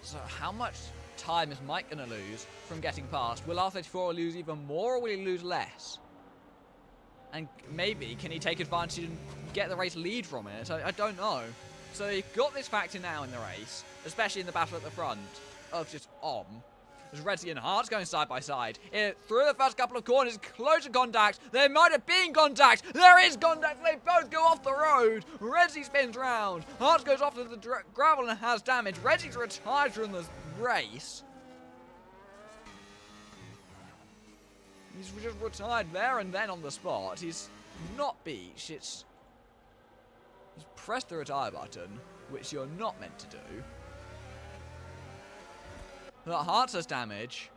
So how much time is Mike going to lose from getting past? Will R34 lose even more, or will he lose less? And maybe, can he take advantage and get the race lead from it? I don't know. So you've got this factor now in the race, especially in the battle at the front, of just Om. There's Red Sea and Hearts going side by side. Through the first couple of corners, closer contact. There might have been contact. There is contact. They both go off off the road. Redzi spins round. Hearts goes off to the gravel and has damage. Redzi's retired from the race. He's just retired there and then on the spot. He's not beached. He's pressed the retire button, which you're not meant to do. But Hearts has damage.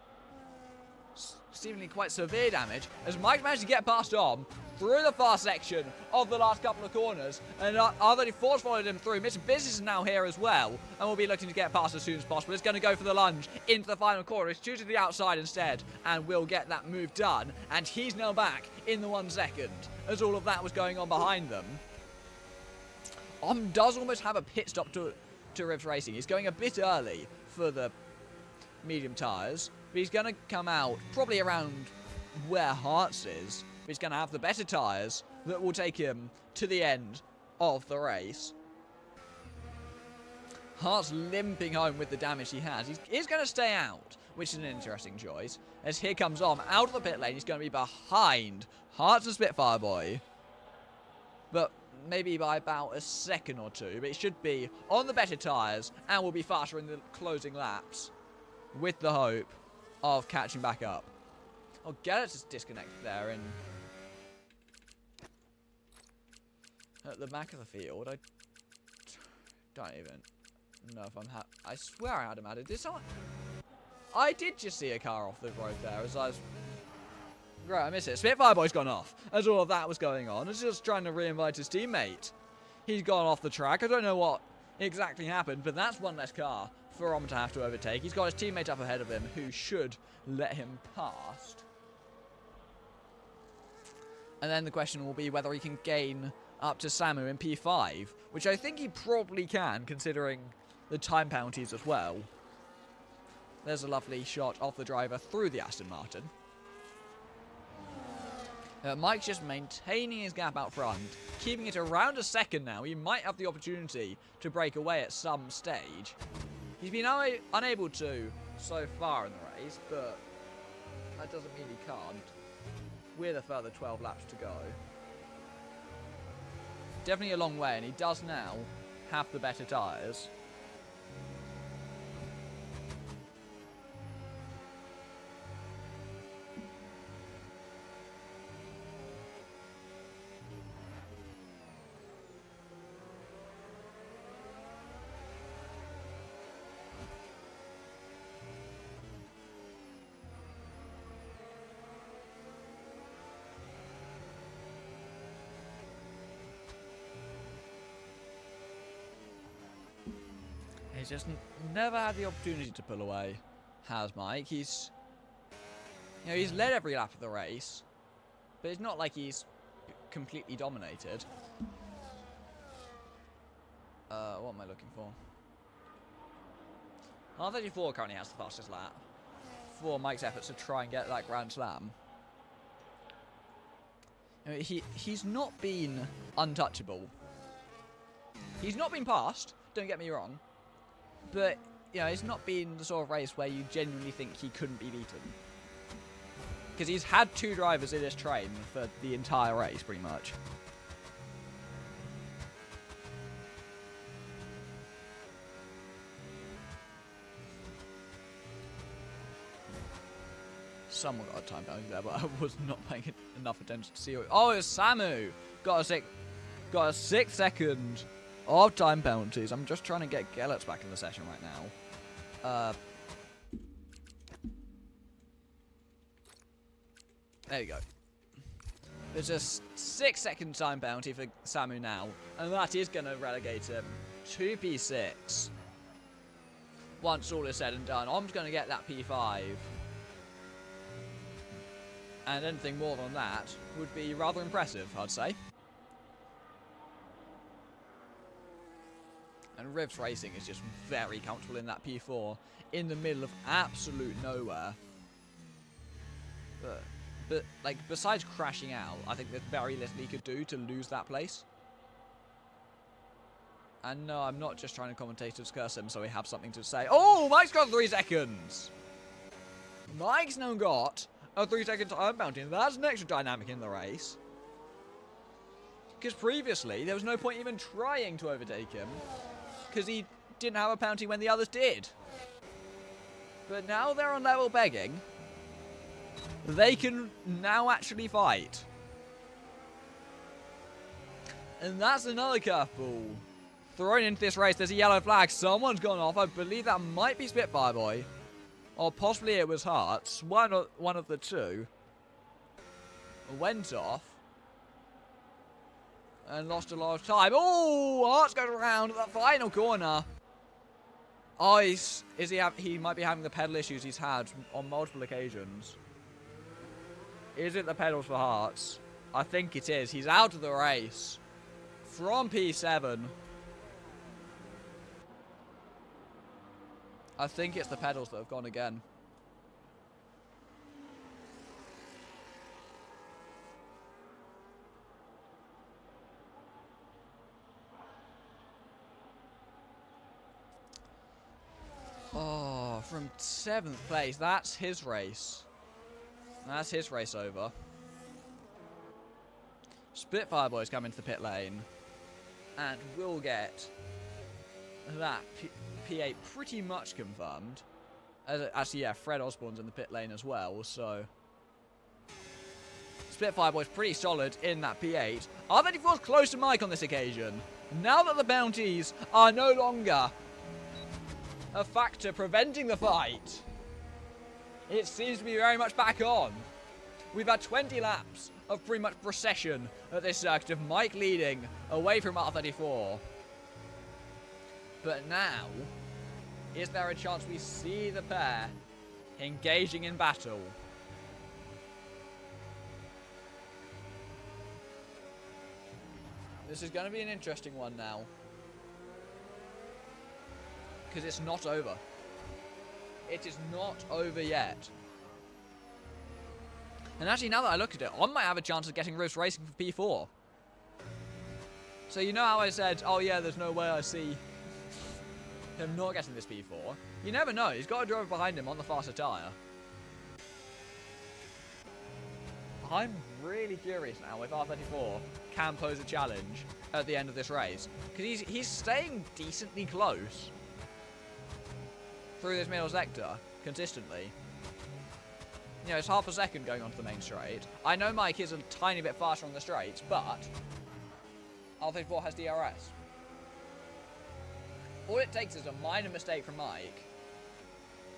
Seemingly quite severe damage, as Mike managed to get past Dom through the far section of the last couple of corners, and although Force followed him through, Mr. Business is now here as well, and will be looking to get past as soon as possible. It's going to go for the lunge into the final corner. It's choosing the outside instead, and will get that move done, and he's now back in the 1 second, as all of that was going on behind them. Does almost have a pit stop to Rivs Racing. He's going a bit early for the medium tyres, but he's going to come out probably around where Hearts is. But he's going to have the better tyres that will take him to the end of the race. Hearts limping home with the damage he has. He's going to stay out, which is an interesting choice. As here comes Om out of the pit lane. He's going to be behind Hearts and Spitfire Boy, but maybe by about a second or two. But it should be on the better tyres and will be faster in the closing laps, with the hope of catching back up. Oh, Gellert's just disconnected there at the back of the field. I don't even know if I swear I had him added. Did someone? I did just see a car off the road there as I was... Right, I missed it. Spitfire Boy's gone off as all of that was going on. He's just trying to re-invite his teammate. He's gone off the track. I don't know what exactly happened, but that's one less car for Om to have to overtake. He's got his teammate up ahead of him, who should let him past. And then the question will be whether he can gain up to Samu in P5, which I think he probably can, considering the time penalties as well. There's a lovely shot of the driver through the Aston Martin. Mike's just maintaining his gap out front, keeping it around a second now. He might have the opportunity to break away at some stage. He's been unable to so far in the race, but that doesn't mean he can't, with a further 12 laps to go. Definitely a long way, and he does now have the better tyres. He's just never had the opportunity to pull away, has Mike. He's led every lap of the race, but it's not like he's completely dominated. What am I looking for? R34 currently has the fastest lap for Mike's efforts to try and get that Grand Slam. He's not been untouchable. He's not been passed, don't get me wrong. But, it's not been the sort of race where you genuinely think he couldn't be beaten. Because he's had 2 drivers in his train for the entire race, pretty much. Someone got a time penalty there, but I was not paying enough attention to see it. Oh, it's Samu! Got a 6th second of time penalties. I'm just trying to get Gellert's back in the session right now. There you go. There's a 6-second time penalty for Samu now, and that is going to relegate him to P6. Once all is said and done, Om's going to get that P5. And anything more than that would be rather impressive, I'd say. And Rivs Racing is just very comfortable in that P4, in the middle of absolute nowhere. But like, besides crashing out, I think there's very little he could do to lose that place. And no, I'm not just trying to commentators curse him so we have something to say. Oh, Mike's got 3 seconds! Mike's now got a 3-second time bounty, and that's an extra dynamic in the race. Because previously, there was no point even trying to overtake him. Because he didn't have a penalty when the others did. But now they're on level begging. They can now actually fight. And that's another curveball thrown into this race. There's a yellow flag. Someone's gone off. I believe that might be Spitfire Boy. Or possibly it was Hearts. One of the two went off. And lost a lot of time. Oh, Hearts goes around the final corner. Oh, he might be having the pedal issues he's had on multiple occasions. Is it the pedals for Hearts? I think it is. He's out of the race. From P7. I think it's the pedals that have gone again. Oh, from 7th place. That's his race. That's his race over. Spitfire Boys come into the pit lane. And will get that P8 pretty much confirmed. Actually, yeah, Fred Osborne's in the pit lane as well, so... Spitfire Boys pretty solid in that P8. R34's close to Mike on this occasion. Now that the bounties are no longer a factor preventing the fight, it seems to be very much back on. We've had 20 laps of pretty much procession at this circuit of Mike leading away from R34. But now, is there a chance we see the pair engaging in battle? This is going to be an interesting one now. Because it's not over. It is not over yet. And actually, now that I look at it, I might have a chance of getting Rivs Racing for P4. So you know how I said, oh yeah, there's no way I see him not getting this P4? You never know. He's got a driver behind him on the faster tyre. I'm really curious now if R34 can pose a challenge at the end of this race. Because he's staying decently close through this middle sector consistently. You know, it's half a second going onto the main straight. I know Mike is a tiny bit faster on the straights, but R34 has DRS. All it takes is a minor mistake from Mike,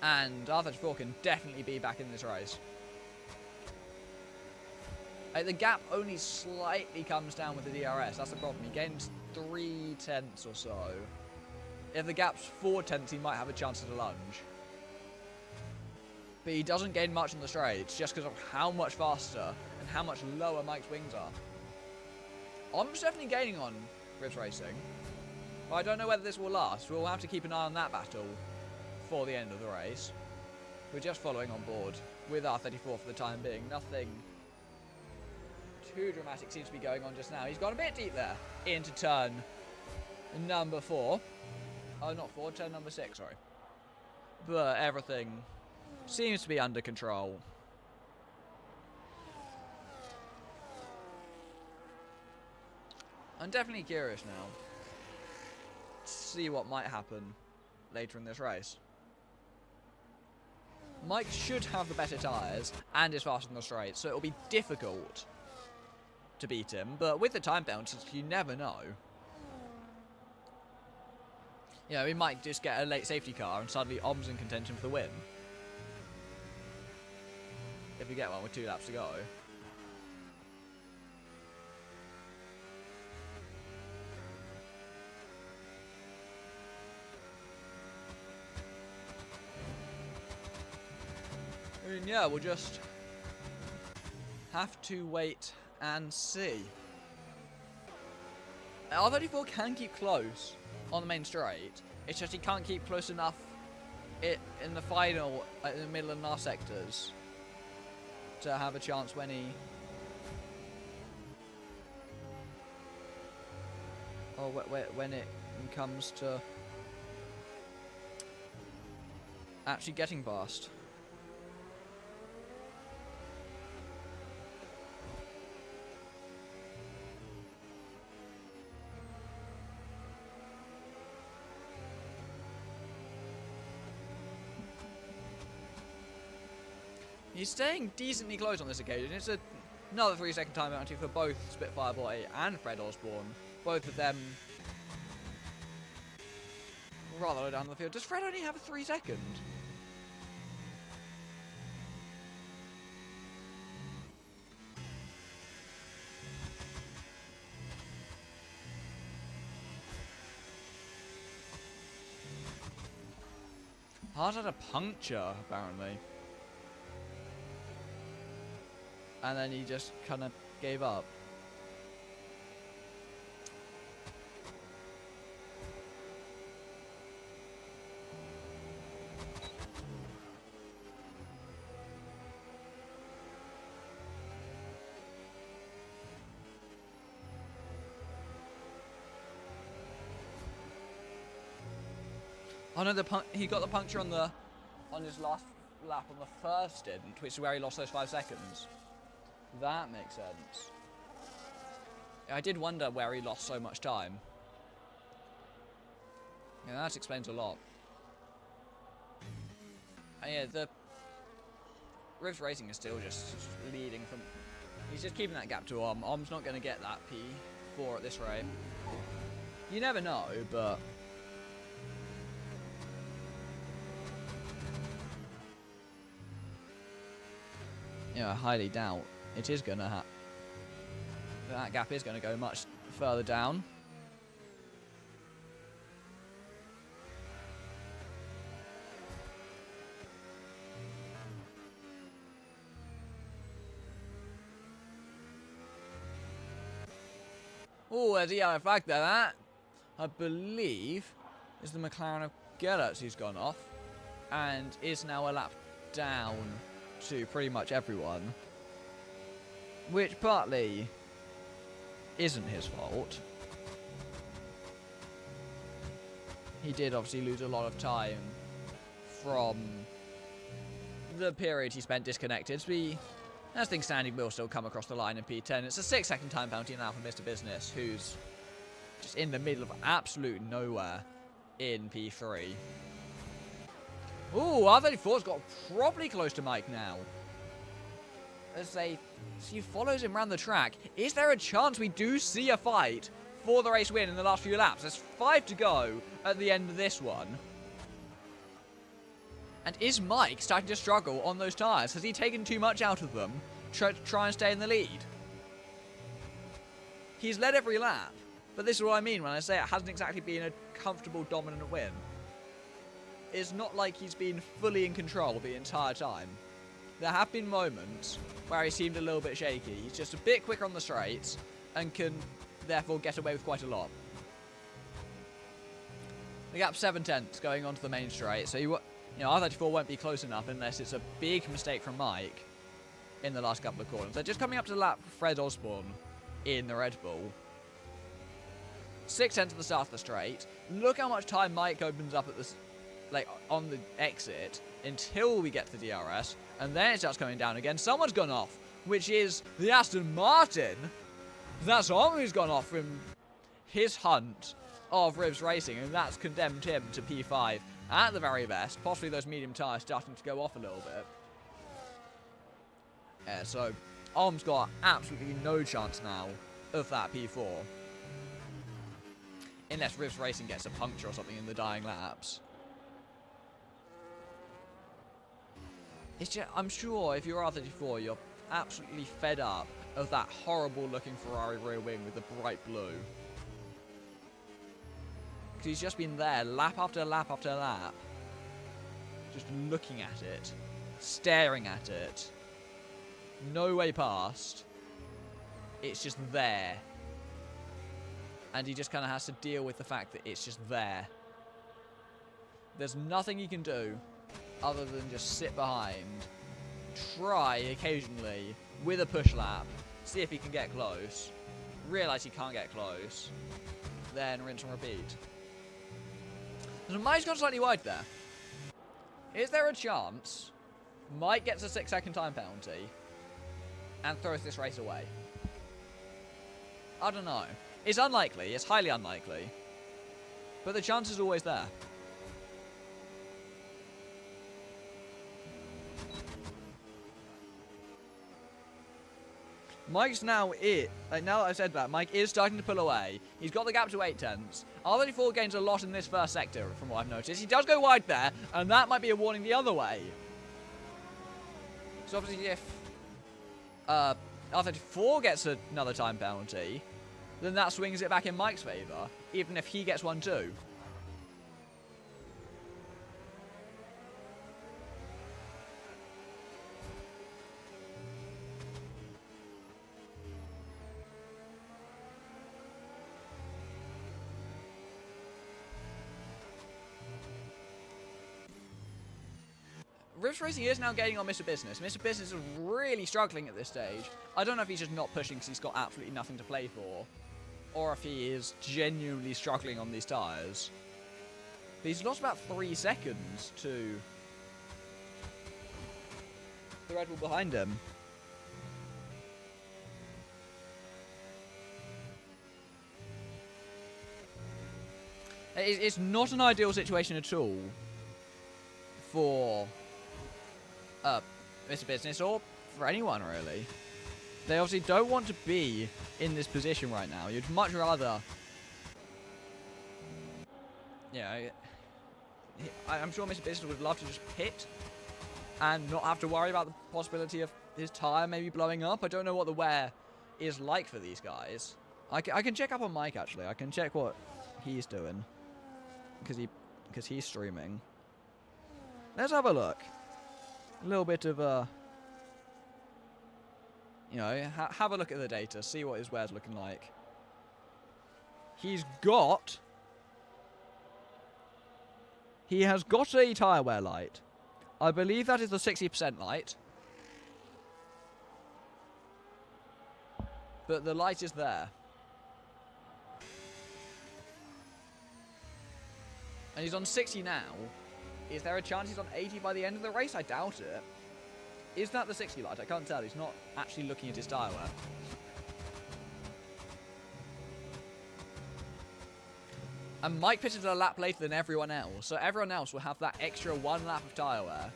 and R34 can definitely be back in this race. The gap only slightly comes down with the DRS. That's the problem. He gains 3 tenths or so. If the gap's 4 tenths, he might have a chance at a lunge. But he doesn't gain much on the straights just because of how much faster and how much lower Mike's wings are. I'm definitely gaining on Rivs Racing. But I don't know whether this will last. We'll have to keep an eye on that battle for the end of the race. We're just following on board with R34 for the time being. Nothing too dramatic seems to be going on just now. He's gone a bit deep there into turn number 4. Oh, not 4, turn number 6, sorry. But everything seems to be under control. I'm definitely curious now to see what might happen later in this race. Mike should have the better tyres and is faster on the straight, so it'll be difficult to beat him, but with the time penalties, you never know. You know, he might just get a late safety car and suddenly Om's in contention for the win. If you get one with 2 laps to go. I mean, yeah, we'll just have to wait and see. R34 can keep close on the main straight. It's just he can't keep close enough in the final, in the middle and last sectors, to have a chance when he... or when it comes to actually getting past. He's staying decently close on this occasion. It's another 3-second time penalty for both Spitfire Boy and Fred Osborne. Both of them rather low down the field. Does Fred only have a 3-second? Hard had a puncture, apparently. And then he just kind of gave up. Oh no, he got the puncture on his last lap on the first stint, which is where he lost those 5 seconds. That makes sense. I did wonder where he lost so much time. Yeah, that explains a lot. And yeah, the Rivs Racing is still just leading from... He's just keeping that gap to Om. Om's not going to get that P4 at this rate. You never know, but... You know, I highly doubt it is going to happen. That gap is going to go much further down. Oh, there's a yellow flag there. That, I believe, is the McLaren of Gerrits who's gone off and is now a lap down to pretty much everyone, which partly isn't his fault. He did obviously lose a lot of time from the period he spent disconnected. So as things stand, he will still come across the line in P10. It's a 6-second time penalty now for Mr. Business, who's just in the middle of absolute nowhere in P3. Ooh, R34's got properly close to Mike now. As he follows him around the track. Is there a chance we do see a fight for the race win in the last few laps? There's 5 to go at the end of this one. And is Mike starting to struggle on those tyres? Has he taken too much out of them to try and stay in the lead? He's led every lap, but this is what I mean when I say it hasn't exactly been a comfortable, dominant win. It's not like he's been fully in control the entire time. There have been moments where he seemed a little bit shaky. He's just a bit quicker on the straights and can therefore get away with quite a lot. The gap's 7/10 going onto the main straight, so R34 won't be close enough unless it's a big mistake from Mike in the last couple of corners. They're just coming up to the lap for Fred Osborne in the Red Bull. 6/10 to the start of the straight. Look how much time Mike opens up at this, on the exit until we get to the DRS, and then it starts coming down again. Someone's gone off, which is the Aston Martin. That's Om who's gone off from his hunt of Rivs Racing, and that's condemned him to P5 at the very best. Possibly those medium tyres starting to go off a little bit. Yeah, so Om's got absolutely no chance now of that P4. Unless Rivs Racing gets a puncture or something in the dying laps. It's just, I'm sure if you're R34, you're absolutely fed up of that horrible looking Ferrari rear wing with the bright blue. Because he's just been there lap after lap after lap. Just looking at it. Staring at it. No way past. It's just there. And he just kind of has to deal with the fact that it's just there. There's nothing he can do other than just sit behind, try occasionally with a push lap, see if he can get close, realise he can't get close, then rinse and repeat. So Mike's gone slightly wide there. Is there a chance Mike gets a 6-second time penalty and throws this race away? I don't know. It's unlikely, it's highly unlikely, but the chance is always there. Mike's now now that I said that, Mike is starting to pull away. He's got the gap to 8 tenths. R34 gains a lot in this first sector, from what I've noticed. He does go wide there, and that might be a warning the other way. So obviously if R34 gets another time penalty, then that swings it back in Mike's favour, even if he gets one too. Rift Racing is now gaining on Mr. Business. Mr. Business is really struggling at this stage. I don't know if he's just not pushing because he's got absolutely nothing to play for, or if he is genuinely struggling on these tyres. But he's lost about 3 seconds to the Red Bull behind him. It's not an ideal situation at all for Mr. Business, or for anyone really. They obviously don't want to be in this position right now. You'd much rather, you know, I'm sure Mr. Business would love to just pit and not have to worry about the possibility of his tyre maybe blowing up. I don't know what the wear is like for these guys. I can check up on Mike actually. I can check what he's doing because he's streaming. Let's have a look. A little bit of you know, have a look at the data, see what his wear's looking like. He has got a tyre wear light. I believe that is the 60% light. But the light is there. And he's on 60 now. Is there a chance he's on 80 by the end of the race? I doubt it. Is that the 60 light? I can't tell. He's not actually looking at his tyre wear. And Mike pitted a lap later than everyone else, so everyone else will have that extra 1 lap of tyre wear.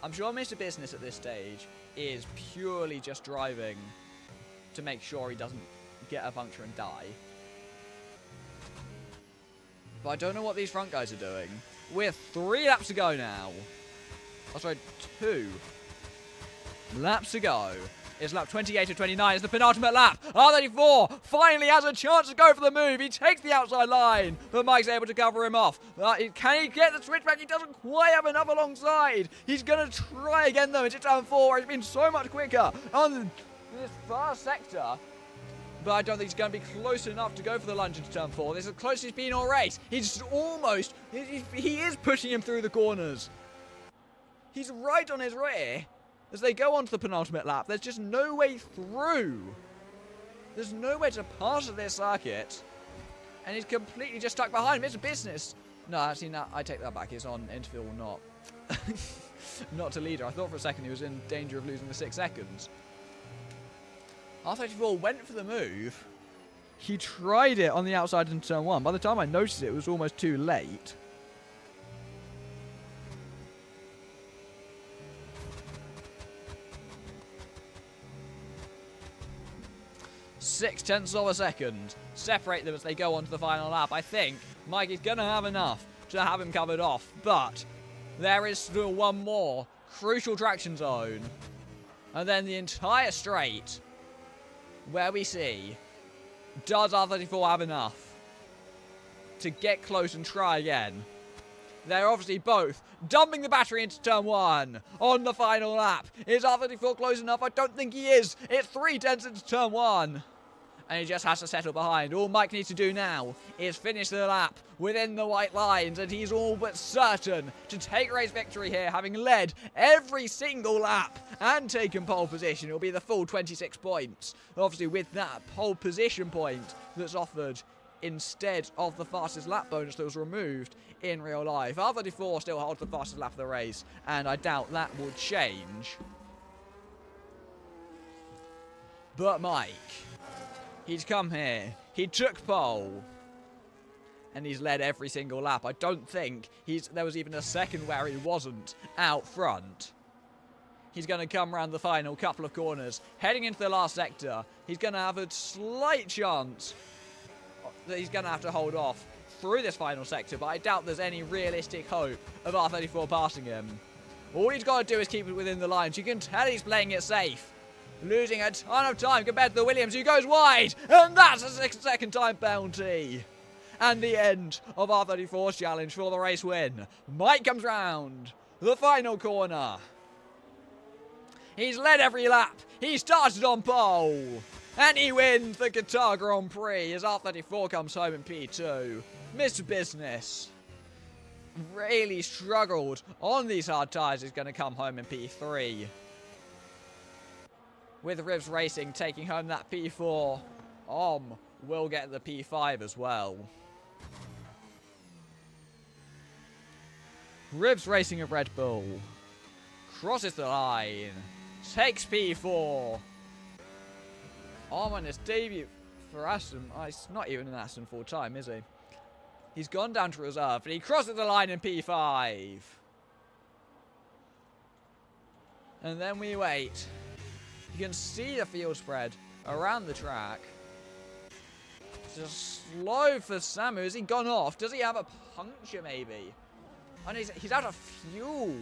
I'm sure Mr. Business at this stage is purely just driving to make sure he doesn't get a puncture and die. But I don't know what these front guys are doing. We're 3 laps to go now. Oh, sorry, 2 laps to go. It's lap 28 of 29. It's the penultimate lap. R34 finally has a chance to go for the move. He takes the outside line, but Mike's able to cover him off. Can he get the switchback? He doesn't quite have enough alongside. He's going to try again, though, into turn 4. It's been so much quicker on this first sector. But I don't think he's going to be close enough to go for the lunge into turn 4. This is the closest he's been all race. He's almost... He is pushing him through the corners. He's right on his rear as they go on to the penultimate lap. There's just no way through. There's nowhere to pass at this circuit. And he's completely just stuck behind him. It's a business. No, actually, no, I take that back. He's on interfield, not... not to leader. I thought for a second he was in danger of losing the 6 seconds. R34 went for the move. He tried it on the outside into turn 1. By the time I noticed it, it was almost too late. .6 of a second separate them as they go on to the final lap. I think Mike is going to have enough to have him covered off, but there is still one more crucial traction zone. And then the entire straight, where we see, does R34 have enough to get close and try again? They're obviously both dumping the battery into turn 1 on the final lap. Is R34 close enough? I don't think he is. It's 3/10 into turn 1. And he just has to settle behind. All Mike needs to do now is finish the lap within the white lines, and he's all but certain to take race victory here, having led every single lap and taken pole position. It'll be the full 26 points. Obviously, with that pole position point that's offered instead of the fastest lap bonus that was removed in real life. R34 still holds the fastest lap of the race, and I doubt that will change. But Mike... he's come here, he took pole, and he's led every single lap. I don't think there was even a second where he wasn't out front. He's going to come around the final couple of corners. Heading into the last sector, he's going to have a slight chance that he's going to have to hold off through this final sector, but I doubt there's any realistic hope of R34 passing him. All he's got to do is keep it within the lines. You can tell he's playing it safe. Losing a ton of time compared to the Williams, who goes wide. And that's a 6-second time penalty. And the end of R34's challenge for the race win. Mike comes round the final corner. He's led every lap. He started on pole. And he wins the Qatar Grand Prix as R34 comes home in P2. Mr. Business really struggled on these hard tyres. He's going to come home in P3. With Rivs Racing taking home that P4, will get the P5 as well. Rivs Racing of Red Bull crosses the line, takes P4. On his debut for Aston. He's not even an Aston full time, is he? He's gone down to reserve, but he crosses the line in P5. And then we wait. You can see the field spread around the track. Just slow for Samu. Has he gone off? Does he have a puncture maybe? And he's out of fuel.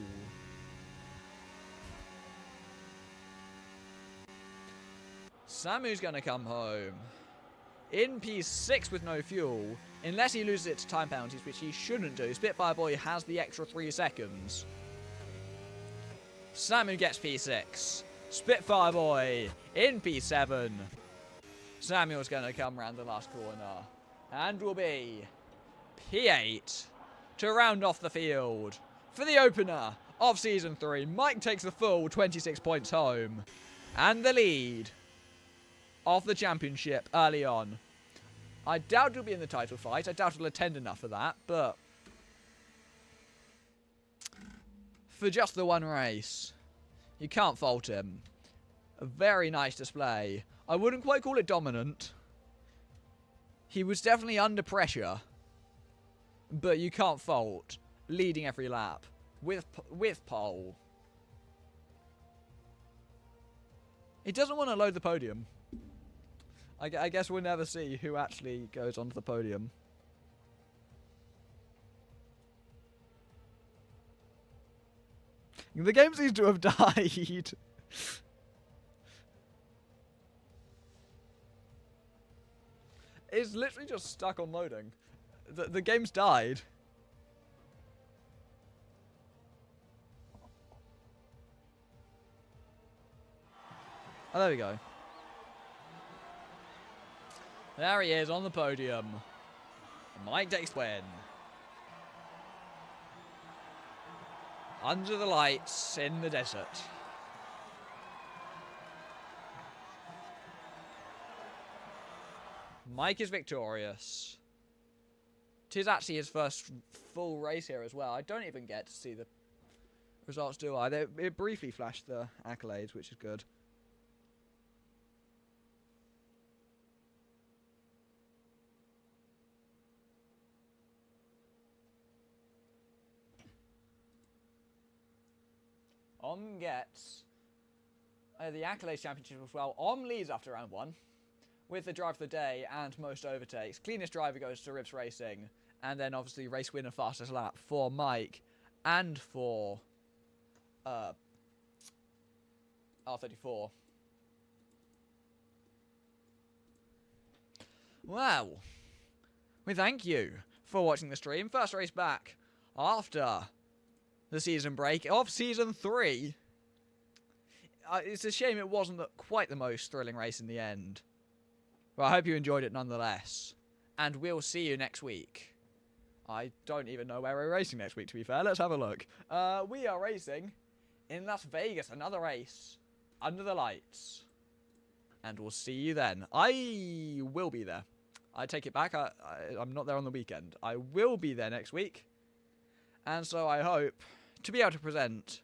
Samu's going to come home in P6 with no fuel, unless he loses it to time penalties, which he shouldn't do. Spitfire Boy has the extra 3 seconds. Samu gets P6. Spitfire Boy in P7. Samuel's going to come around the last corner and will be P8 to round off the field. For the opener of Season 3, Mike takes the full 26 points home and the lead of the championship early on. I doubt he'll be in the title fight. I doubt he'll attend enough for that, but for just the one race, you can't fault him. A very nice display. I wouldn't quite call it dominant. He was definitely under pressure, but you can't fault leading every lap with pole. He doesn't want to load the podium. I guess we'll never see who actually goes onto the podium. The game seems to have died. It's literally just stuck on loading. The game's died. Oh, there we go. There he is on the podium. Mike takes win. Under the lights in the desert. Mike is victorious. Tis actually his first full race here as well. I don't even get to see the results, do I? It briefly flashed the accolades, which is good. Gets the Accolades Championship as well. Leads after round 1 with the drive of the day and most overtakes. Cleanest driver goes to Rivs Racing, and then obviously race winner fastest lap for Mike and for R34. Well, we thank you for watching the stream. First race back after the season break of Season 3. It's a shame it wasn't quite the most thrilling race in the end. But I hope you enjoyed it nonetheless. And we'll see you next week. I don't even know where we're racing next week, to be fair. Let's have a look. We are racing in Las Vegas. Another race under the lights. And we'll see you then. I will be there. I take it back. I'm not there on the weekend. I will be there next week. And so I hope to be able to present